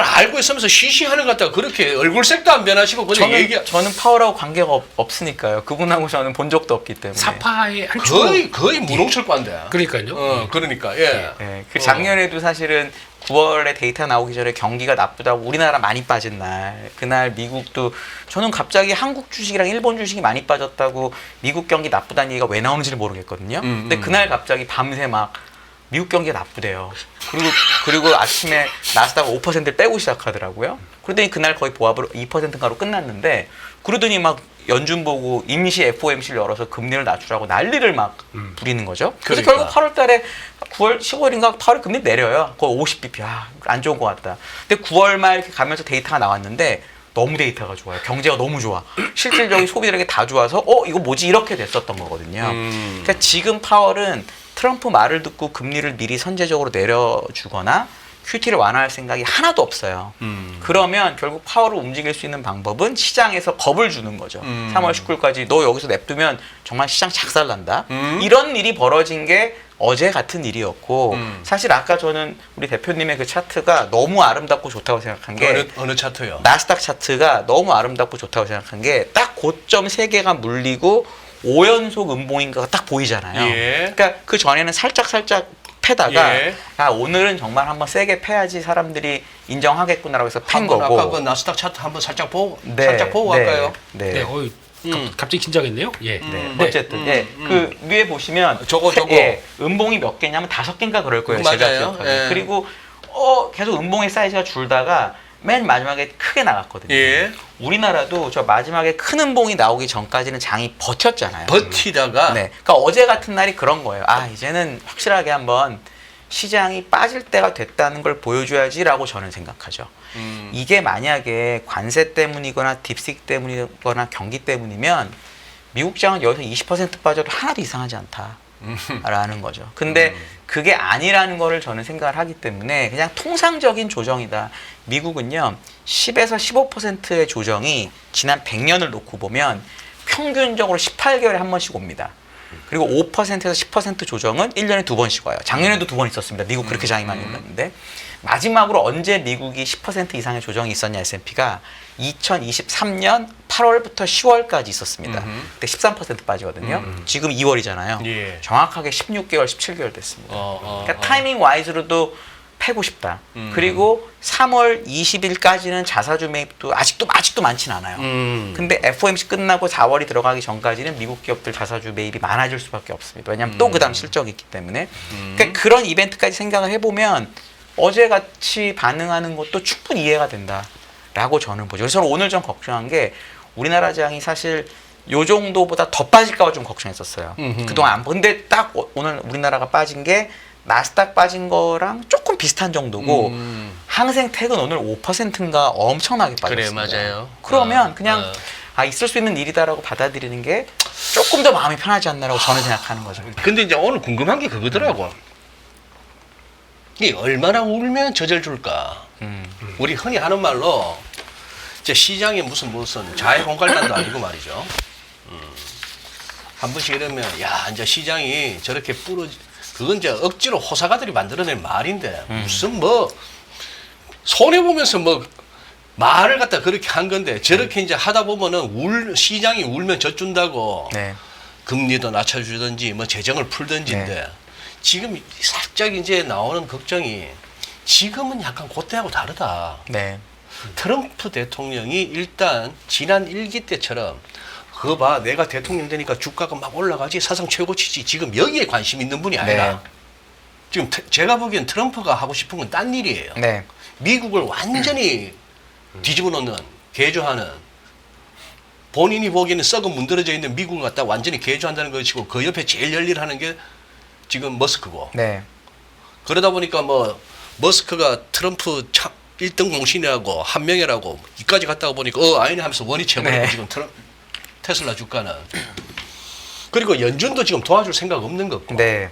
알고 있으면서 시시하는 것 같다가 그렇게 얼굴색도 안 변하시고 그냥 저는 파월하고 관계가 없으니까요. 그분하고 저는 본 적도 없기 때문에. 사파의 한 축. 거의 무농철과인데. 그러니까요. 그러니까 예. 네, 그 작년에도 사실은 9월에 데이터 나오기 전에 경기가 나쁘다고 우리나라 많이 빠진 날 그날 미국도 저는 갑자기 한국 주식이랑 일본 주식이 많이 빠졌다고 미국 경기 나쁘다는 얘기가 왜 나오는지를 모르겠거든요. 근데 그날 갑자기 밤새 막 미국 경기가 나쁘대요. 그리고 아침에 나스닥 5%를 빼고 시작하더라고요. 그러더니 그날 거의 보합으로 2%가로 끝났는데 그러더니 막 연준 보고 임시 FOMC를 열어서 금리를 낮추라고 난리를 막 부리는 거죠. 그래서 그러니까. 결국 8월 달에 9월 15일인가 8월 금리 내려요. 거의 50bp. 안 좋은 것 같다. 근데 9월 말 이렇게 가면서 데이터가 나왔는데 너무 데이터가 좋아요. 경제가 너무 좋아. 실질적인 소비들에게 다 좋아서 이거 뭐지 이렇게 됐었던 거거든요. 그러니까 지금 파월은 트럼프 말을 듣고 금리를 미리 선제적으로 내려주거나 QT를 완화할 생각이 하나도 없어요. 그러면 결국 파월을 움직일 수 있는 방법은 시장에서 겁을 주는 거죠. 3월 19일까지 너 여기서 냅두면 정말 시장 작살난다. 이런 일이 벌어진 게 어제 같은 일이었고 사실 아까 저는 우리 대표님의 그 차트가 너무 아름답고 좋다고 생각한 게 어느 차트요? 나스닥 차트가 너무 아름답고 좋다고 생각한 게 딱 고점 3개가 물리고 5연속 음봉인가가 딱 보이잖아요. 예. 그러니까 그 전에는 살짝 패다가 예. 아, 오늘은 정말 한번 세게 패야지 사람들이 인정하겠구나라고 해서 팬 한번 거고. 아까 그 나스닥 차트 한번 살짝 보고 네, 살짝 보고 네, 갈까요? 네. 네, 갑자기 긴장했네요. 예. 네. 네. 어쨌든 그 위에 보시면 저거. 예, 음봉이 몇 개냐면 5개인가 그럴 거예요. 제가 맞아요. 기억하기에. 예. 그리고 계속 음봉의 사이즈가 줄다가 맨 마지막에 크게 나갔거든요. 예. 우리나라도 저 마지막에 큰 음봉이 나오기 전까지는 장이 버텼잖아요. 버티다가 네. 그러니까 어제 같은 날이 그런 거예요. 아, 이제는 확실하게 한번 시장이 빠질 때가 됐다는 걸 보여줘야지라고 저는 생각하죠. 이게 만약에 관세 때문이거나 딥식 때문이거나 경기 때문이면 미국 장은 여기서 20% 빠져도 하나도 이상하지 않다라는 거죠. 근데 그게 아니라는 거를 저는 생각을 하기 때문에 그냥 통상적인 조정이다. 미국은요 10에서 15%의 조정이 지난 100년을 놓고 보면 평균적으로 18개월에 한 번씩 옵니다. 그리고 5%에서 10% 조정은 1년에 2번씩 와요. 작년에도 2번 있었습니다. 미국 그렇게 장이 많이 올랐는데 마지막으로 언제 미국이 10% 이상의 조정이 있었냐 S&P가 2023년 8월부터 10월까지 있었습니다. 그때 13% 빠지거든요. 지금 2월이잖아요. 예. 정확하게 16개월, 17개월 됐습니다. 그러니까 어. 타이밍 와이즈로도 패고 싶다. 그리고 3월 20일까지는 자사주 매입도 아직도 많진 않아요. 근데 FOMC 끝나고 4월이 들어가기 전까지는 미국 기업들 자사주 매입이 많아질 수밖에 없습니다. 왜냐하면 또 그다음 실적이 있기 때문에. 그러니까 그런 이벤트까지 생각을 해보면 어제같이 반응하는 것도 충분히 이해가 된다라고 저는 보죠. 그래서 저는 오늘 좀 걱정한 게 우리나라 장이 사실 요 정도보다 더 빠질까 봐 좀 걱정했었어요. 그동안 안 근데 딱 오늘 우리나라가 빠진 게 나스닥 빠진 거랑 조금 비슷한 정도고 항생텍은 오늘 5%인가 엄청나게 빠졌습니다. 그래 맞아요. 그러면 그냥 있을 수 있는 일이다라고 받아들이는 게 조금 더 마음이 편하지 않나라고 저는 생각하는 거죠. 근데 이제 오늘 궁금한 게 그거더라고. 이 얼마나 울면 젖을 줄까? 우리 흔히 하는 말로 이제 시장에 무슨 자해공갈단도 아니고 말이죠. 한 번씩 이러면 야 이제 시장이 저렇게 그건 이제 억지로 호사가들이 만들어낸 말인데 무슨 손해 보면서 말을 갖다 그렇게 한 건데 저렇게 이제 하다 보면은 시장이 울면 젖준다고 네. 금리도 낮춰주든지 재정을 풀든지인데 네. 지금 살짝 이제 나오는 걱정이 지금은 약간 그때하고 다르다. 네. 트럼프 대통령이 일단 지난 1기 때처럼 그거 봐 내가 대통령 되니까 주가가 막 올라가지 사상 최고치지 지금 여기에 관심 있는 분이 아니라 지금 제가 보기엔 트럼프가 하고 싶은 건 딴 일이에요. 네. 미국을 완전히 뒤집어 놓는 개조하는 본인이 보기에는 썩어 문드러져 있는 미국을 갖다 완전히 개조한다는 것이고 그 옆에 제일 열일하는 게 지금 머스크고 네. 그러다 보니까 머스크가 트럼프 1등 공신이라고 한 명이라고 이까지 갔다가 보니까 아니네 하면서 원위치해버리고 네. 지금 테슬라 주가는 그리고 연준도 지금 도와줄 생각 없는 거고 네.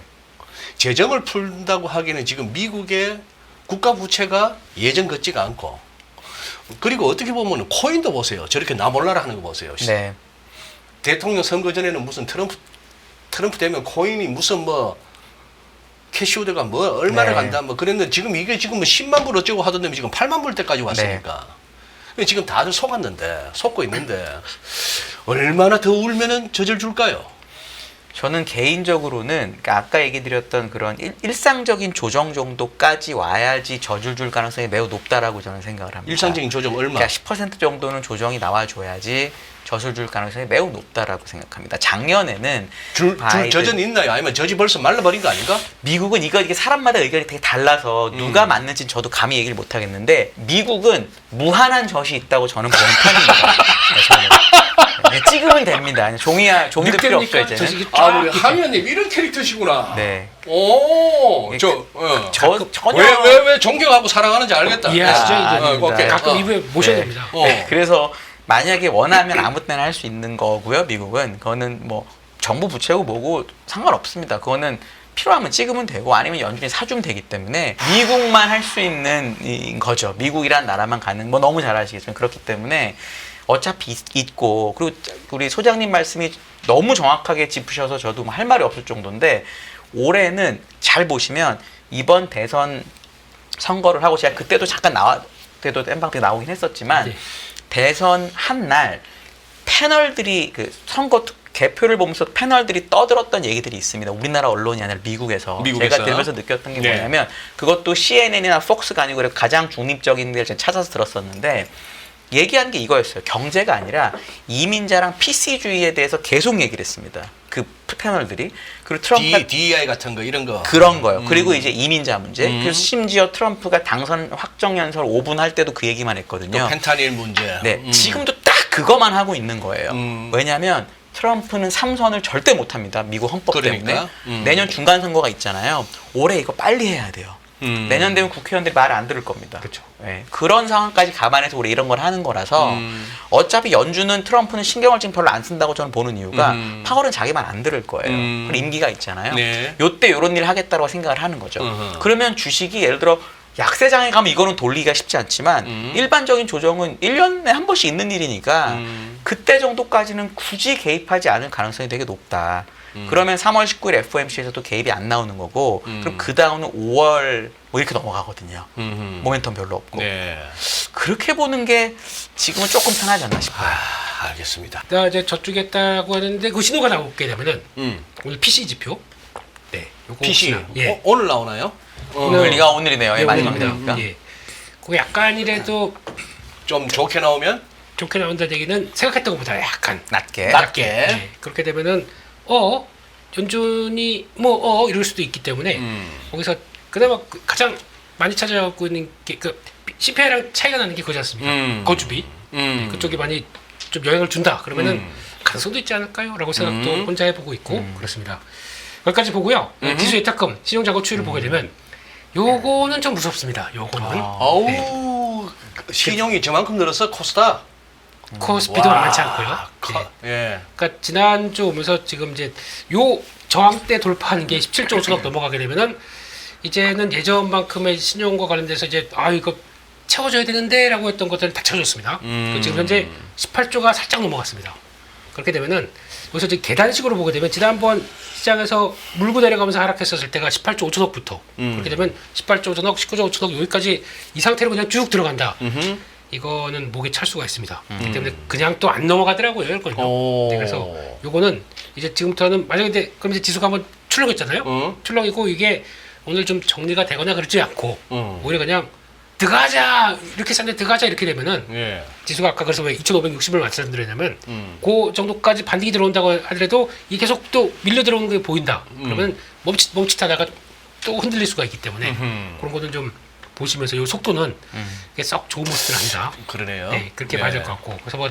재정을 풀다고 하기에는 지금 미국의 국가 부채가 예전 같지가 않고 그리고 어떻게 보면 코인도 보세요. 저렇게 나 몰라라 하는 거 보세요. 네. 대통령 선거 전에는 무슨 트럼프 되면 코인이 무슨 캐시우드가 얼마나 네. 간다 그랬는데 지금 이게 지금 10만 불 어쩌고 하던데 지금 8만 불 때까지 왔으니까 지금 다들 속고 있는데 얼마나 더 울면은 젖을 줄까요? 저는 개인적으로는 그러니까 아까 얘기 드렸던 그런 일상적인 조정 정도까지 와야지 젖을 줄 가능성이 매우 높다라고 저는 생각을 합니다. 일상적인 조정 얼마? 그러니까 10% 정도는 조정이 나와줘야지 젖을 줄 가능성이 매우 높다라고 생각합니다. 작년에는 줄 바이든- 젖은 있나요? 아니면 젖이 벌써 말라버린 거 아닌가? 미국은 이게 사람마다 의견이 되게 달라서 누가 맞는지는 저도 감히 얘기를 못 하겠는데 미국은 무한한 젖이 있다고 저는 보는 편입니다. 네, 저는. 네, 찍으면 됩니다. 종이도 필요 없죠 이제는. 우리 하미연님 이런 캐릭터시구나. 네. 오, 전혀 왜 존경하고 사랑하는지 알겠다. 이해하시죠, 이제? 아닙니다. 오케이. 가끔 이후에 모셔야 네. 됩니다. 네, 그래서 만약에 원하면 아무 때나 할 수 있는 거고요. 미국은 그거는 정부 부채고 뭐고 상관없습니다. 그거는 필요하면 찍으면 되고 아니면 연준이 사주면 되기 때문에 미국만 할 수 있는 거죠. 미국이란 나라만 가는 너무 잘 아시겠지만 그렇기 때문에 어차피 있고 그리고 우리 소장님 말씀이 너무 정확하게 짚으셔서 저도 할 말이 없을 정도인데 올해는 잘 보시면 이번 대선 선거를 하고 제가 그때도 잠깐 그때도 땜방 때 나오긴 했었지만 네. 대선 한 날 패널들이 그 선거 개표를 보면서 패널들이 떠들었던 얘기들이 있습니다. 우리나라 언론이 아니라 미국에서. 미국에서. 제가 들으면서 느꼈던 게 네. 뭐냐면 그것도 CNN이나 폭스가 아니고 그래도 가장 중립적인 데를 제가 찾아서 들었었는데 얘기한 게 이거였어요. 경제가 아니라 이민자랑 PC주의에 대해서 계속 얘기를 했습니다. 그 패널들이. 그리고 트럼프가 DEI 같은 거 이런 거. 그런 거요. 그리고 이제 이민자 문제. 그래서 심지어 트럼프가 당선 확정 연설 5분 할 때도 그 얘기만 또 했거든요. 펜타닐 문제. 네, 지금도 딱 그거만 하고 있는 거예요. 음. 왜냐하면 트럼프는 3선을 절대 못합니다. 미국 헌법 그러니까. 때문에. 내년 중간 선거가 있잖아요. 올해 이거 빨리 해야 돼요. 내년 되면 국회의원들이 말 안 들을 겁니다. 그렇죠. 네, 그런 상황까지 감안해서 우리 이런 걸 하는 거라서 어차피 연준은 트럼프는 신경을 지금 별로 안 쓴다고 저는 보는 이유가 파월은 자기 말 안 들을 거예요. 그리고 임기가 있잖아요. 네. 요때 이런 일 하겠다고 생각을 하는 거죠. 어허. 그러면 주식이 예를 들어 약세장에 가면 이거는 돌리기가 쉽지 않지만 일반적인 조정은 1년에 한 번씩 있는 일이니까 그때 정도까지는 굳이 개입하지 않을 가능성이 되게 높다. 그러면 3월 19일 FOMC에서도 개입이 안 나오는 거고 그럼 그 다음은 5월 뭐 이렇게 넘어가거든요. 모멘텀 별로 없고. 네. 그렇게 보는 게 지금은 조금 편하지 않나 싶어요. 알겠습니다. 나 이제 저쪽에 있다고 하는데 그 신호가 나오게 되면은 오늘 PC 지표. 네. 요거 PC. 혹시나, 예. 오늘 나오나요? 오늘이가 오늘이네요. 예, 예, 마지막 오늘입니다. 되니까. 예. 그거 약간이라도 좀 좋게 나오면 좋게 나온다는 얘기는 생각했던 것보다 약간 낮게. 낮게. 네. 그렇게 되면은 연준이 이럴 수도 있기 때문에 거기서 그나마 가장 많이 찾아가고 있는 게 그 CPI랑 차이가 나는 게 그거지 않습니까? 거주비 그쪽이 많이 좀 영향을 준다 그러면은 가능성도 있지 않을까요?라고 생각도 혼자 해보고 있고 그렇습니다. 거기까지 보고요. 지수 예탁금 신용자금 추이를 보게 되면 요거는 좀 무섭습니다. 요거는 아우 신용이 저만큼 늘어서 코스닥. 코스피도 만만치 않고요. 예. 예. 그러니까 지난주 오면서 지금 이제 요 저항대 돌파하는 게 17조 5천억 넘어가게 되면은 이제는 예전만큼의 신용과 관련돼서 이제 이거 채워줘야 되는데라고 했던 것들은 다 채워졌습니다. 지금 현재 18조가 살짝 넘어갔습니다. 그렇게 되면은 여기서 이제 계단식으로 보게 되면 지난번 시장에서 물고 내려가면서 하락했었을 때가 18조 5천억부터 그렇게 되면 18조 5천억, 19조 5천억 여기까지 이 상태로 그냥 쭉 들어간다. 이거는 목에 찰 수가 있습니다. 그렇기 때문에 그냥 또 안 넘어가더라고요, 이거는요. 오. 네, 그래서 요거는 이제 지금부터는 만약에 이제 그럼 이제 지수가 한번 출렁했잖아요. 출렁이고 이게 오늘 좀 정리가 되거나 그러지 않고 오히려 그냥 들어가자 이렇게 쌌는데 들어가자 이렇게 되면은 예. 지수가 아까 그래서 왜 2,560을 말씀드렸냐면 그 정도까지 반등이 들어온다고 하더라도 이 계속 또 밀려 들어오는 게 보인다. 그러면 멈칫하다가 또 흔들릴 수가 있기 때문에 그런 거는 좀 보시면서 이 속도는 이게 썩 좋은 모습은 아니다. 그러네요. 네, 그렇게 봐야 될 것 같고. 그래서 뭐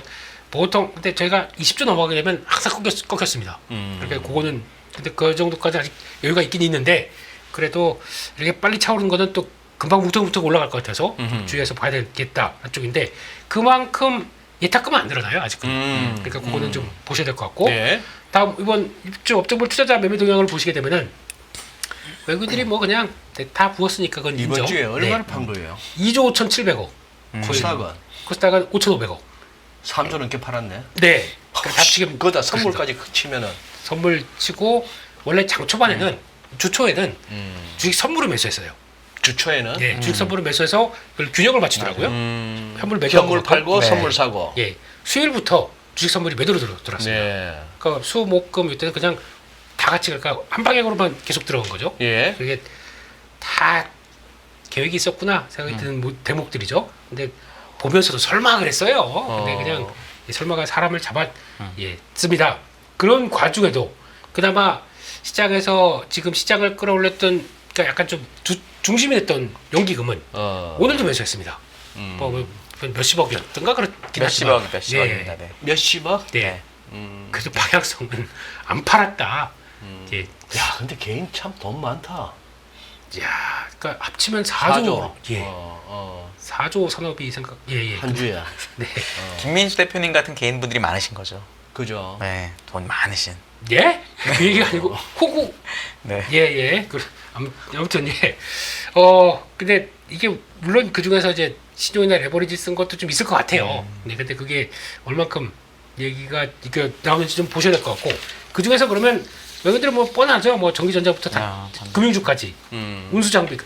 보통 근데 저희가 20조 넘어가게 되면 항상 꺾였습니다. 그러니까 그거는 근데 그 정도까지 아직 여유가 있긴 있는데 그래도 이렇게 빨리 차오르는 거는 또 금방 뭉텅뭉텅 올라갈 것 같아서 주의해서 봐야 되겠다 쪽인데 그만큼 예탁금은 안 늘어나요 아직은. 그러니까 그거는 좀 보셔야 될 것 같고. 네. 다음 이번 입주 업종별 투자자 매매 동향을 보시게 되면은 외국인들이 뭐 그냥 다 부었으니까 그건 인정. 이번 주에 얼마를 네. 판 거예요? 2조 5,700억. 코스닥은 코스닥은 5,500억. 3조 넘게 팔았네. 네. 그러니까 다 지금 그거다 선물까지 치면은 선물 치고 원래 장 초반에는 주초에는 주식 선물을 매수했어요. 주초에는 예, 주식 선물을 매수해서 그걸 균형을 맞추더라고요. 현물 매도 현물 팔고 네. 선물 사고. 예, 수요일부터 주식 선물이 매도로 들어왔습니다. 네. 그러니까 수, 목, 금 이때는 그냥 다 같이 그러니까 한 방향으로만 계속 들어간 거죠. 예. 그게 다 계획이 있었구나 생각이 드는 대목들이죠. 근데 보면서도 설마 그랬어요. 근데 그냥 이 설마가 사람을 씁니다. 그런 과중에도 그나마 시장에서 지금 시장을 끌어올렸던 그러니까 약간 좀 중심이 됐던 연기금은 오늘도 매수했습니다. 뭐 몇십억이었던가 그렇긴 하지만 몇십억입니다. 네. 몇십억? 네. 그래도 방향성은 안 팔았다. 예. 야, 근데 개인 참 돈 많다. 야, 그러니까 합치면 4조. 4조. 예. 4조 산업이 생각. 예. 한 주에. 네. 김민수 대표님 같은 개인분들이 많으신 거죠. 그죠. 네, 돈 많으신. 예? 그 얘기가 아니고 호구. 네. 예. 아무튼 예. 근데 이게 물론 그 중에서 이제 신용이나 레버리지 쓴 것도 좀 있을 것 같아요. 네, 근데 그게 얼만큼 얘기가 이게 나오는지 좀 보셔야 될 것 같고 그 중에서 그러면 여기들 뭐 뻔하죠. 뭐 전기전자부터 다 금융주까지 운수장비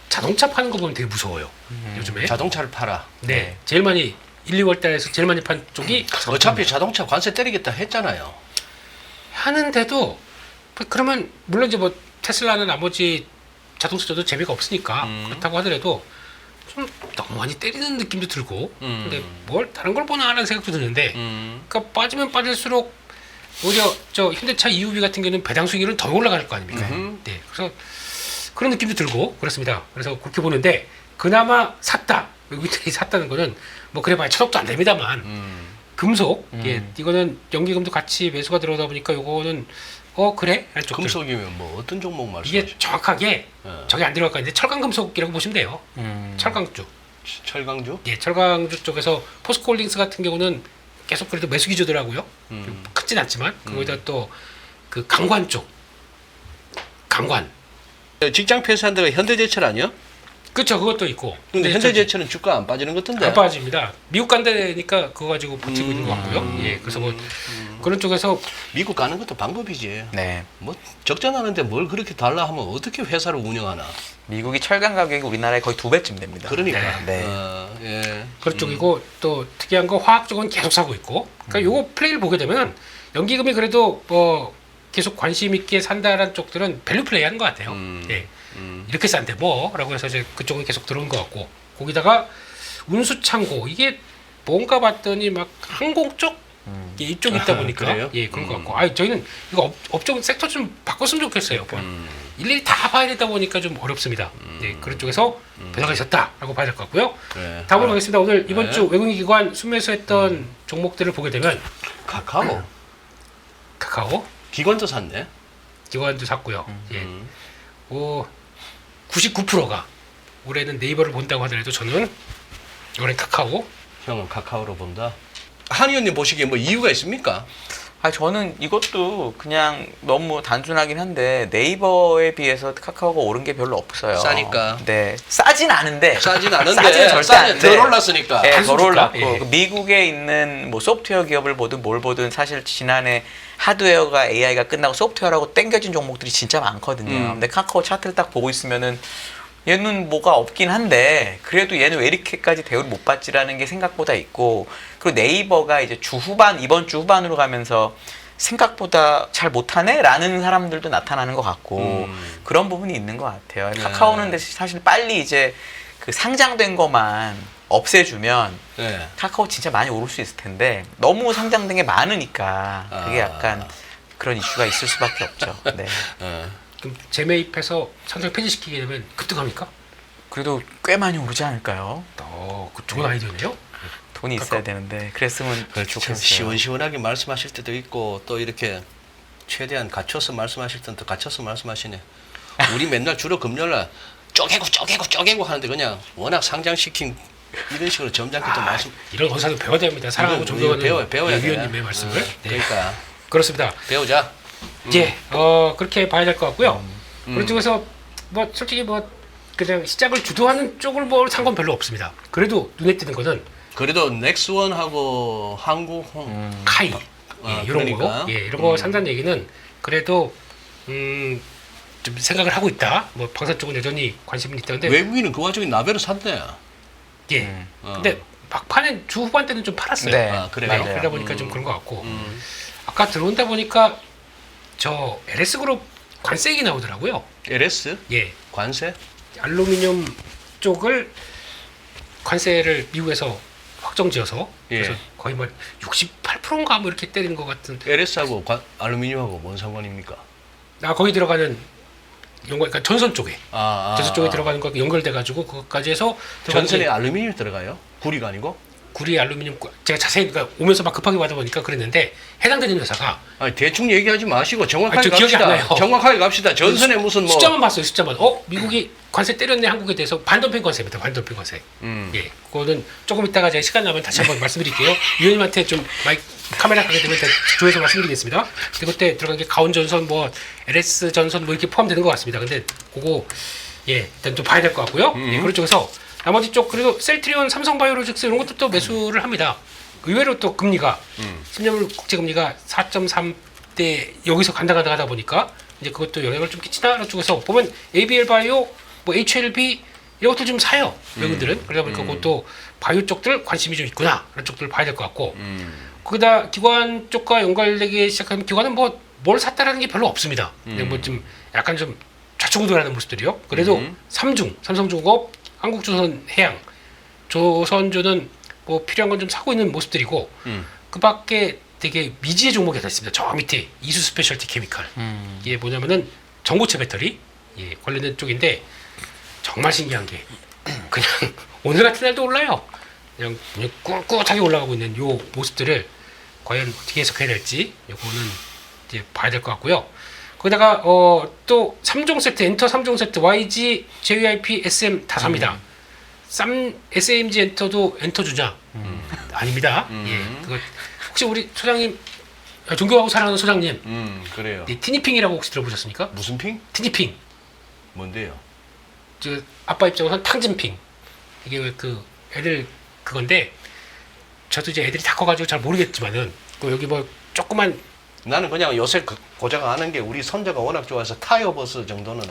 자동차 파는 거 보면 되게 무서워요. 요즘에 자동차를 팔아. 네, 제일 많이 1, 2월 달에서 제일 많이 판 쪽이 어차피 자동차 관세 때리겠다 했잖아요. 하는데도 그러면 물론 이제 뭐 테슬라나 나머지 자동차도 재미가 없으니까 그렇다고 하더라도 좀 너무 많이 때리는 느낌도 들고 근데 뭘 다른 걸 보나 하는 생각도 드는데 그러니까 빠지면 빠질수록 오히려 저 현대차 EUV 같은 경우는 배당 수익률은 더 올라갈 거 아닙니까? 네, 그래서 그런 느낌도 들고 그렇습니다. 그래서 그렇게 보는데 그나마 샀다 외국인들이 샀다는 거는 뭐 그래봐야 1,000억도 안 됩니다만 금속 예, 이거는 연기금도 같이 매수가 들어오다 보니까 요거는 그래? 라는 쪽들. 금속이면 뭐 어떤 종목 말씀하시죠? 이게 정확하게 저기 안 들어갈 거는데 철강금속이라고 보시면 돼요. 철강주. 철강주? 예, 철강주 쪽에서 포스코홀딩스 같은 경우는 계속 그래도 매수 기조더라고요. 크진 않지만 거기다 또 그 강관 쪽. 강관. 직장 폐쇄한 데가 현대제철 아니야? 그렇죠. 그것도 있고. 근데 현대제철은 주가 안 빠지는 것 같던데. 안 빠집니다. 미국 간다니까 그거 가지고 버티고 있는 것 같고요. 예, 그래서 뭐 그런 쪽에서 미국 가는 것도 방법이지. 네. 뭐 적자나는데 뭘 그렇게 달라 하면 어떻게 회사를 운영하나. 미국이 철강 가격이 우리나라의 거의 2배쯤 됩니다. 그러니까. 네. 예. 그런 쪽이고 또 특이한 거 화학 쪽은 계속 사고 있고. 그러니까 요거 플레이를 보게 되면 연기금이 그래도 뭐 계속 관심 있게 산다라는 쪽들은 밸류 플레이 하는 것 같아요. 예. 이렇게 싼데 뭐라고 해서 이제 그쪽은 계속 들어온 것 같고 거기다가 운수창고 이게 뭔가 봤더니 막 항공 쪽 예, 이쪽 있다 보니까 그래요? 예 그런 것 같고 저희는 이거 업종 섹터 좀 바꿨으면 좋겠어요. 일일이 다 봐야 되다 보니까 좀 어렵습니다. 예, 그런 쪽에서 변화가 있었다라고 봐야 될 것 같고요. 그래. 다음으로 가겠습니다. 오늘 이번 네. 주 외국인 기관 순매수했던 종목들을 보게 되면 카카오. 카카오 기관도 샀네. 기관도 샀고요. 예. 99%가 올해는 네이버를 본다고 하더라도 저는 올해 카카오 형은 카카오로 본다. 한 의원님 보시기에 뭐 이유가 있습니까? 저는 이것도 그냥 너무 단순하긴 한데 네이버에 비해서 카카오가 오른 게 별로 없어요. 싸니까. 네, 싸진 않은데. 싸진 않은데 싸지는 절대 안 돼. 덜 올랐으니까. 네, 단순 덜 주가? 올랐고 예. 그 미국에 있는 뭐 소프트웨어 기업을 보든 뭘 보든 사실 지난해 하드웨어가 AI가 끝나고 소프트웨어라고 땡겨진 종목들이 진짜 많거든요. 근데 카카오 차트를 딱 보고 있으면은 얘는 뭐가 없긴 한데 그래도 얘는 왜 이렇게까지 대우를 못 받지라는 게 생각보다 있고 그리고 네이버가 이제 이번 주 후반으로 가면서 생각보다 잘 못하네? 라는 사람들도 나타나는 것 같고 그런 부분이 있는 것 같아요. 카카오는 사실 빨리 이제 그 상장된 것만 없애주면 네. 카카오 진짜 많이 오를 수 있을 텐데 너무 상장된 게 많으니까 그게 약간 그런 이슈가 있을 수밖에 없죠. 네. 그럼 재매입해서 상장 폐지시키게 되면 급등합니까? 그래도 꽤 많이 오르지 않을까요? 그 좋은 아이디어네요. 돈이 있어야 되는데 그랬으면 그렇죠. 좋겠어요. 시원시원하게 말씀하실 때도 있고 또 이렇게 최대한 갖춰서 말씀하실 때는 또 갖춰서 말씀하시네. 우리 맨날 주로 금요일날 쪼개고 하는데 그냥 워낙 상장시킨 이런 식으로 점잖게 또 말씀. 이런 언사도 배워야 됩니다. 사랑하고 이거 존경하는 배워야 돼. 위원님의 말씀을. 네. 그러니까 그렇습니다. 배우자. 예, 그렇게 봐야 될 것 같고요. 그런 쪽에서 뭐 솔직히 뭐 그냥 시작을 주도하는 쪽을 뭐 산 건 별로 없습니다. 그래도 눈에 띄는 거는 그래도 넥스원하고 한국홍 카이 이런 그러니까. 거, 이런 거 산다는 얘기는 그래도 좀 생각을 하고 있다. 뭐 방산 쪽은 여전히 관심은 있다는데 외국인은 그 와중에 나베를 샀대. 예. 근데 막판에 주 후반 때는 좀 팔았어요. 네. 그래요? 맞아요. 그러다 보니까 좀 그런 것 같고 아까 들어온다 보니까 저 LS 그룹 관세 얘기 나오더라고요. LS 예. 관세? 알루미늄 쪽을 관세를 미국에서 확정지어서 예. 그래서 거의 뭐 68%인가 뭐 이렇게 때리는 것 같은. LS하고 알루미늄하고 뭔 상관입니까? 거기 들어가는 그러니까 전선 쪽에 전선 쪽에 아. 들어가는 거 연결돼 가지고 그것까지 해서 전선에 알루미늄이 들어가요? 구리가 아니고? 구리 알루미늄 제가 자세히 그러니까 오면서 막 급하게 받아 보니까 그랬는데 해당되는 회사가 아니 대충 얘기하지 마시고 정확하게 저 기억이 안 갑시다. 나요. 정확하게 갑시다. 전선에 무슨 뭐 숫자만 봤어요. 숫자만. 미국이 관세 때렸네 한국에 대해서 반덤핑 관세입니다. 반덤핑 관세. 예, 그거는 조금 이따가 제가 시간 나면 다시 한번 말씀드릴게요. 위원님한테 좀 카메라 가게 되면 조회서 말씀드리겠습니다. 근데 그때 들어간 게 가온 전선 뭐 LS 전선 뭐 이렇게 포함되는 것 같습니다. 근데 그거 일단 좀 봐야 될 것 같고요. 예, 그런 쪽에서 나머지 쪽 그래도 셀트리온, 삼성바이오로직스 이런 것도 또 매수를 합니다. 의외로 또 금리가 10년물 국제 금리가 4.3대 여기서 간다 하다 보니까 이제 그것도 영향을 좀 끼치다라는 쪽에서 보면 ABL 바이오, 뭐 HLB 이런 것들 좀 사요. 외국인들은 그러다 보니까 그것도 바이오 쪽들 관심이 좀 있구나 그런 쪽들을 봐야 될 것 같고 거기다 기관 쪽과 연결되기 시작하면 기관은 뭐 뭘 샀다라는 게 별로 없습니다. 근데 뭐 좀 약간 좀 좌충우돌하는 모습들이요. 그래도 삼중, 삼성중공업, 한국조선해양, 조선주는 뭐 필요한 건 좀 사고 있는 모습들이고 그 밖에 되게 미지의 종목이 하나 있습니다. 저 밑에 이수 스페셜티 케미칼. 이게 뭐냐면은 전고체 배터리 관련된 쪽인데 정말 신기한 게 그냥 오늘 같은 날도 올라요. 그냥 꿋꿋하게 올라가고 있는 요 모습들을 과연 어떻게 해석해야 될지 요거는 이제 봐야 될 것 같고요. 거기다가 또 3종 세트, 엔터 3종 세트, YG, JYP, SM 다 삽니다. SAMG 엔터도 엔터 주냐? 아닙니다. 예, 그거 혹시 우리 소장님 존경하고 사랑하는 소장님, 그래요. 티니핑이라고 혹시 들어보셨습니까? 무슨 핑? 티니핑. 뭔데요? 저 아빠 입장에서는 탕진핑. 이게 왜 그 애들 그건데 저도 이제 애들이 다 커가지고 잘 모르겠지만은 그 여기 뭐 조그만 나는 그냥 요새 고작 아는 게 우리 손자가 워낙 좋아해서 타이어버스 정도는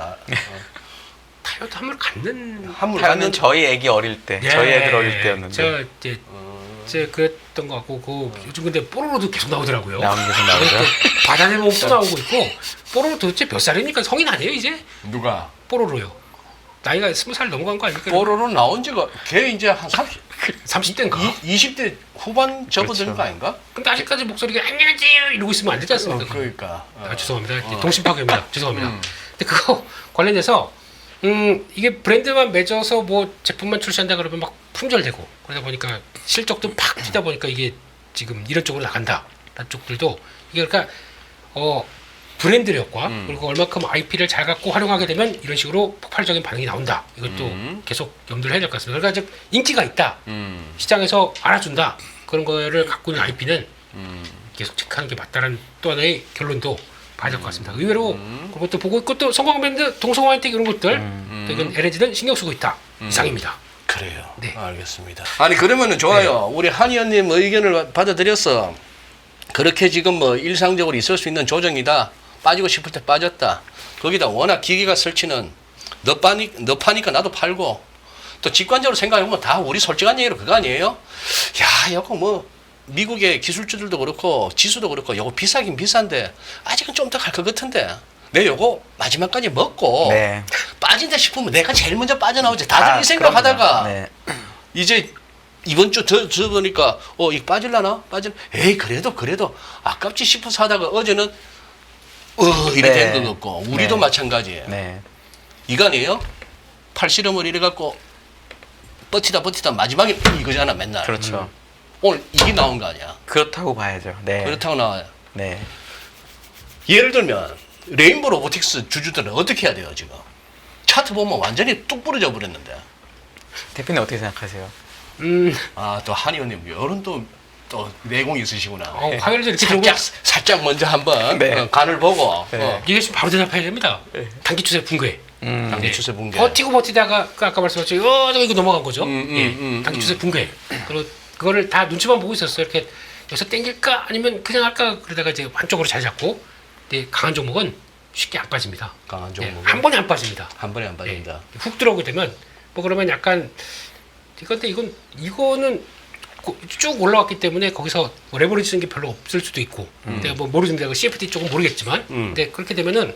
타이어도 한물 갖는 한물 타요는 갖는 저희 애기 어릴 때, 예, 저희 애들 어릴 때였는데 저 이제 제 그랬던 것 같고 그 요즘 근데 뽀로로도 계속 나오더라고요. 나오는 게 좀 나오죠. 바다내 몸도 나오고 있고 뽀로로 도대체 몇 살입니까? 성인 아니에요 이제? 누가? 뽀로로요. 나이가 20살 넘어간 거 아닙니까? 뽀로로 나온 지가 걔 이제 한 30대인가? 20대 후반 접어든 그렇죠. 거 아닌가? 근데 아직까지 목소리가 안녕하세요 이러고 있으면 안 되지 않습니까? 그러니까. 죄송합니다. 동심파괴입니다. 죄송합니다. 근데 그거 관련해서 이게 브랜드만 맺어서 뭐 제품만 출시한다 그러면 막 품절되고 그러다 보니까 실적도 팍 뛰다 보니까 이게 지금 이런 쪽으로 나간다. 라는 쪽들도 이게 그러니까 브랜드력과 그리고 얼마큼 IP를 잘 갖고 활용하게 되면 이런 식으로 폭발적인 반응이 나온다. 이것도 계속 염두를 해야 될 것 같습니다. 그러니까 즉 인기가 있다. 시장에서 알아준다. 그런 거를 갖고 있는 IP는 계속 체크하는 게 맞다라는 또 하나의 결론도 봐야 될 것 같습니다. 의외로 그것도 보고 있고 또 성공 브랜드 동성화이텍 이런 것들 또 이건 LNG는 신경 쓰고 있다. 이상입니다. 그래요. 네. 알겠습니다. 아니 그러면은 좋아요. 우리 한 의원님 의견을 받아들여서 그렇게 지금 뭐 일상적으로 있을 수 있는 조정이다. 빠지고 싶을 때 빠졌다. 거기다 워낙 기계가 설치는 너 파니까 나도 팔고 또 직관적으로 생각해보면 다 우리 솔직한 얘기로 그거 아니에요? 야, 이거 뭐 미국의 기술주들도 그렇고 지수도 그렇고 이거 비싸긴 비싼데 아직은 좀 더 갈 것 같은데 내 요거 마지막까지 먹고 네. 빠진다 싶으면 내가 제일 먼저 빠져나오지. 다들 이 생각하다가 네. 이제 이번 주 저 보니까 이거 빠질라나? 에이 그래도 아깝지 싶어서 하다가 어제는 이래 네. 된 것 같고 우리도 네. 마찬가지예요. 네. 이거 아니에요? 팔씨름을 이래 갖고 버티다 마지막에 이거잖아 맨날. 그렇죠. 오늘 이게 나온 거 아니야? 그렇다고 봐야죠. 네. 그렇다고 나와요. 네. 예를 들면 레인보 로보틱스 주주들은 어떻게 해야 돼요 지금? 차트 보면 완전히 뚝 부러져 버렸는데. 대표님 어떻게 생각하세요? 또 한 의원님 이런 또 내공이 있으시구나. 화요일에 이렇게 들어보면 살짝 먼저 한번 네. 간을 보고 네. 이게 지금 바로 대답해야 됩니다. 단기 추세 붕괴. 단기 추세 붕괴. 버티다가 그 아까 말씀하신 이거 넘어간 거죠. 단기 추세 붕괴. 그리고 그거를 다 눈치만 보고 있었어요. 이렇게 여기서 땡길까 아니면 그냥 할까 그러다가 이제 한쪽으로 자리 잡고. 근데 강한 종목은 쉽게 안 빠집니다. 강한 종목은 한 번에 안 빠집니다. 한 번에 안 빠진다. 훅 들어오게 되면 뭐 그러면 약간 이거는 쭉 올라왔기 때문에 거기서 뭐 레버리지 쓰는 게 별로 없을 수도 있고 내가 뭐 모르겠습니다. 그 CFD 쪽은 모르겠지만 근데 그렇게 되면은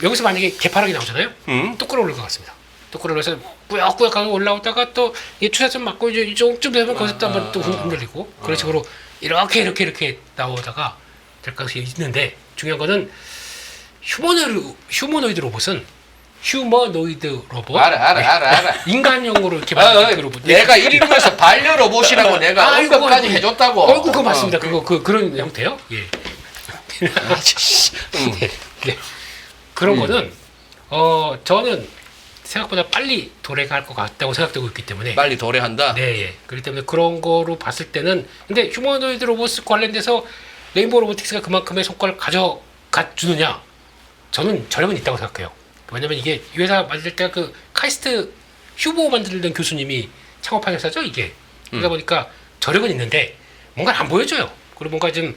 여기서 만약에 개파락이 나오잖아요. 또 끌어올릴 것 같습니다. 또 끌어올려서 꾸역꾸역하게 올라오다가 또 이 추세점 맞고 이제 이쪽쯤 되면 거기서 또 한번 또 흔들리고 그런 식으로 이렇게 나오다가 될 가능성이 있는데 중요한 거는 휴머노이드 로봇은 휴머노이드 로봇 알아. 인간형으로 이렇게 만든 그 로봇. 내가 1인분에서 반려 로봇이라고 내가 언급까지 해줬다고. 그거 맞습니다. 그런 형태요. 예. 네. 그런 거는 저는 생각보다 빨리 도래할 것 같다고 생각되고 있기 때문에 빨리 도래한다. 네, 예. 그렇기 때문에 그런 거로 봤을 때는 근데 휴머노이드 로봇 관련돼서 레인보우 로보틱스가 그만큼의 성과를 가져가 주느냐? 저는 저력은 있다고 생각해요. 왜냐면 이게 이 회사 만들 때 그 카이스트 휴보 만들던 교수님이 창업한 회사죠, 이게. 그러다 보니까 저력은 있는데 뭔가 안 보여줘요. 그리고 뭔가 좀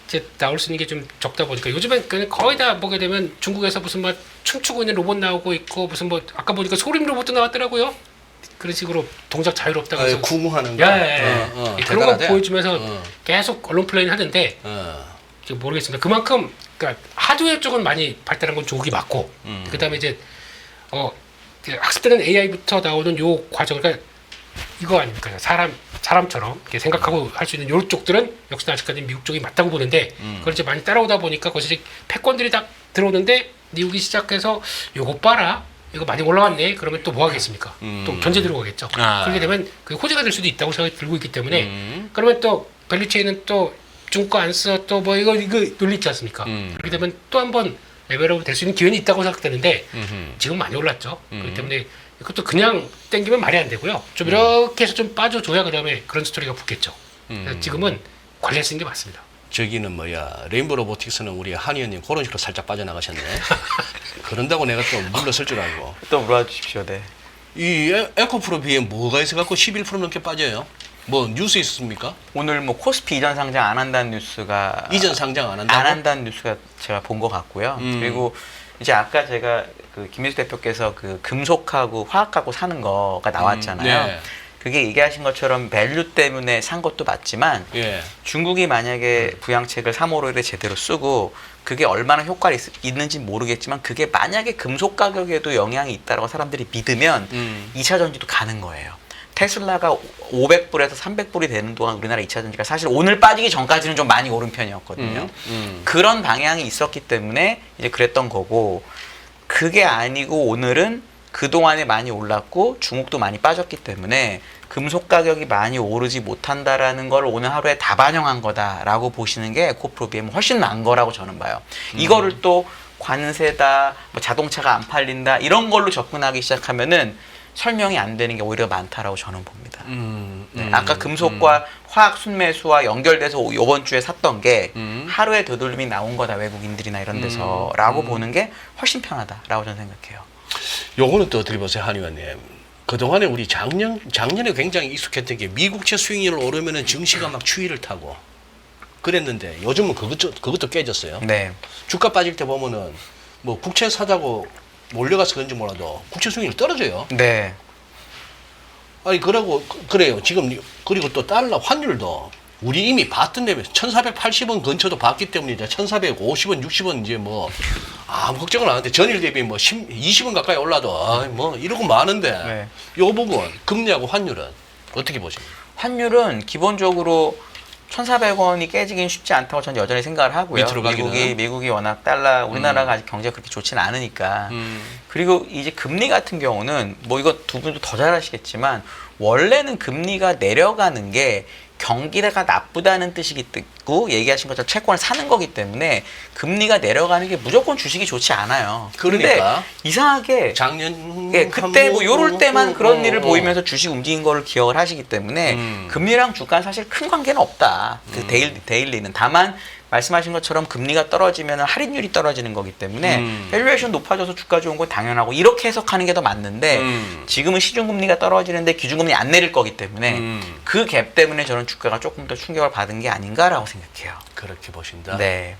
이제 나올 수 있는 게 좀 적다 보니까 요즘엔 그냥 거의 다 보게 되면 중국에서 무슨 막 춤추고 있는 로봇 나오고 있고 무슨 뭐 아까 보니까 소림 로봇도 나왔더라고요. 그런 식으로 동작 자유롭다고 해서 구무하는 거. 예. 그런 거 대단하대. 보여주면서 계속 언론 플레이는 하는데 지금 모르겠습니다. 그만큼 그러니까 하드웨어 쪽은 많이 발달한 건 좋은 게 맞고 그다음에 이제 학습되는 AI부터 나오는 요 과정 그러니까 이거 아닙니까? 사람처럼 이렇게 생각하고 할 수 있는 요런 쪽들은 역시나 아직까지 미국 쪽이 맞다고 보는데 그걸 이제 많이 따라오다 보니까 거기서 이제 패권들이 딱 들어오는데 미국이 시작해서 요거 봐라. 이거 많이 올라왔네. 그러면 또 뭐 하겠습니까? 또 견제 들어가겠죠. 그렇게 되면 그 호재가 될 수도 있다고 생각이 들고 있기 때문에 그러면 또 밸류체인은 또 중고 안 써 또 뭐 이거 논리 있지 않습니까? 그렇게 되면 또 한번 레벨업 될 수 있는 기회는 있다고 생각되는데 지금 많이 올랐죠. 그렇기 때문에 이것도 그냥 땡기면 말이 안 되고요. 좀 이렇게 해서 좀 빠져줘야 그다음에 그런 스토리가 붙겠죠. 그래서 지금은 관리할 수 있는 게 맞습니다. 저기는 레인보우 로보틱스는 우리 한 의원님 그런 식으로 살짝 빠져나가셨네. 그런다고 내가 또 물러설 줄 알고. 또 물어봐 주십시오. 네. 이 에코프로 비에 뭐가 있어갖고 11% 넘게 빠져요? 뭐 뉴스 있습니까? 오늘 뭐 코스피 이전 상장 안 한다는 뉴스가 이전 상장 안 한다고? 안 한다는 뉴스가 제가 본 것 같고요. 그리고 이제 아까 제가 그 김일수 대표께서 그 금속하고 화학하고 사는 거가 나왔잖아요. 네. 그게 얘기하신 것처럼 밸류 때문에 산 것도 맞지만 예. 중국이 만약에 부양책을 3월에 제대로 쓰고 그게 얼마나 효과가 있는지 모르겠지만 그게 만약에 금속 가격에도 영향이 있다고 사람들이 믿으면 2차 전지도 가는 거예요. 테슬라가 500불에서 300불이 되는 동안 우리나라 2차 전지가 사실 오늘 빠지기 전까지는 좀 많이 오른 편이었거든요. 그런 방향이 있었기 때문에 이제 그랬던 거고 그게 아니고 오늘은 그동안에 많이 올랐고 중국도 많이 빠졌기 때문에 금속 가격이 많이 오르지 못한다라는 걸 오늘 하루에 다 반영한 거다라고 보시는 게 에코프로 비하면 훨씬 나은 거라고 저는 봐요. 이거를 또 관세다, 뭐 자동차가 안 팔린다 이런 걸로 접근하기 시작하면은 설명이 안 되는 게 오히려 많다라고 저는 봅니다. 네, 아까 금속과 화학 순매수와 연결돼서 이번 주에 샀던 게 하루에 되돌림이 나온 거다 외국인들이나 이런 데서라고 보는 게 훨씬 편하다라고 저는 생각해요. 요거는 또 어떻게 보세요, 한 의원님? 그동안에 우리 작년에 굉장히 익숙했던 게 미국채 수익률 오르면은 증시가 막 추이를 타고 그랬는데 요즘은 그것도 깨졌어요. 네. 주가 빠질 때 보면은 뭐 국채 사자고 몰려가서 그런지 몰라도 국채 수익률이 떨어져요. 네. 아니 그래요. 지금 그리고 또 달러 환율도 우리 이미 봤던 레벨 1480원 근처도 봤기 때문에 이제 1450원, 60원 이제 뭐 아무 걱정을 안 하는데 전일 대비 뭐 20원 가까이 올라도 뭐 이러고 많은데 네. 요 부분 금리하고 환율은 어떻게 보십니까? 환율은 기본적으로 1,400원이 깨지긴 쉽지 않다고 저는 여전히 생각을 하고요. 밑으로 가기는. 미국이 워낙 달러, 우리나라가 아직 경제가 그렇게 좋지는 않으니까. 그리고 이제 금리 같은 경우는 뭐 이거 두 분도 더 잘 아시겠지만 원래는 금리가 내려가는 게 경기가 나쁘다는 뜻이고 얘기하신 것처럼 채권을 사는 거기 때문에 금리가 내려가는 게 무조건 주식이 좋지 않아요. 그런데 그러니까. 이상하게 작년 예, 그때 뭐 요럴 때만 그런 일을 보이면서 주식 움직인 거를 기억을 하시기 때문에 금리랑 주가는 사실 큰 관계는 없다. 그 데일리는 다만 말씀하신 것처럼 금리가 떨어지면 할인율이 떨어지는 거기 때문에 밸류에이션 높아져서 주가 좋은 건 당연하고 이렇게 해석하는 게 더 맞는데 지금은 시중금리가 떨어지는데 기준금리 안 내릴 거기 때문에 그 갭 때문에 저는 주가가 조금 더 충격을 받은 게 아닌가라고 생각해요. 그렇게 보신다. 네.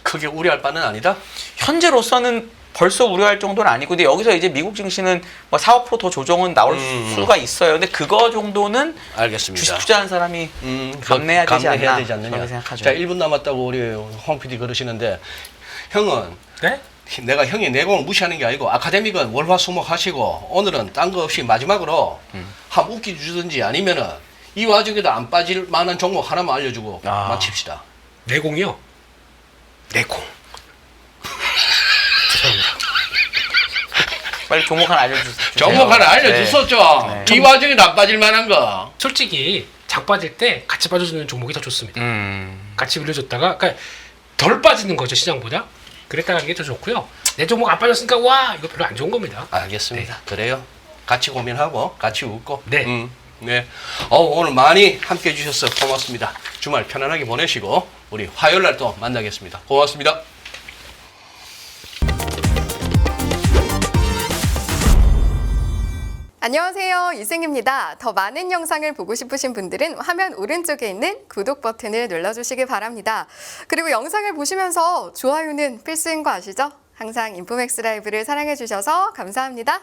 크게 우려할 바는 아니다. 현재로서는 벌써 우려할 정도는 아니고 근데 여기서 이제 미국 증시는 뭐 4~5%더 조정은 나올 수가 있어요. 근데 그거 정도는 알겠습니다. 주식 투자하는 사람이 감내해야 되지 않나 저는 생각하죠. 자, 1분 남았다고 우리 황 PD 그러시는데 형은 네? 내가 형의 내공을 무시하는 게 아니고 아카데믹은 월화수목 하시고 오늘은 딴 거 없이 마지막으로 한번 웃겨주든지 아니면은 이 와중에도 안 빠질 만한 종목 하나만 알려주고 마칩시다. 내공이요? 내공. 죄송합니다. 빨리 종목 하나 알려주세요. 종목 하나 알려줬었죠. 네. 이 와중에도 안 빠질 만한 거. 솔직히 장 빠질 때 같이 빠져주는 종목이 더 좋습니다. 같이 올려줬다가 그러니까 덜 빠지는 거죠 시장보다. 그랬다는 게 더 좋고요. 내 종목 안 빠졌으니까 와 이거 별로 안 좋은 겁니다. 알겠습니다. 그래요. 같이 고민하고 같이 웃고. 네. 네. 오늘 많이 함께 해주셔서 고맙습니다. 주말 편안하게 보내시고 우리 화요일 날 또 만나겠습니다. 고맙습니다. 안녕하세요. 이승입니다. 더 많은 영상을 보고 싶으신 분들은 화면 오른쪽에 있는 구독 버튼을 눌러주시기 바랍니다. 그리고 영상을 보시면서 좋아요는 필수인 거 아시죠? 항상 인포맥스 라이브를 사랑해주셔서 감사합니다.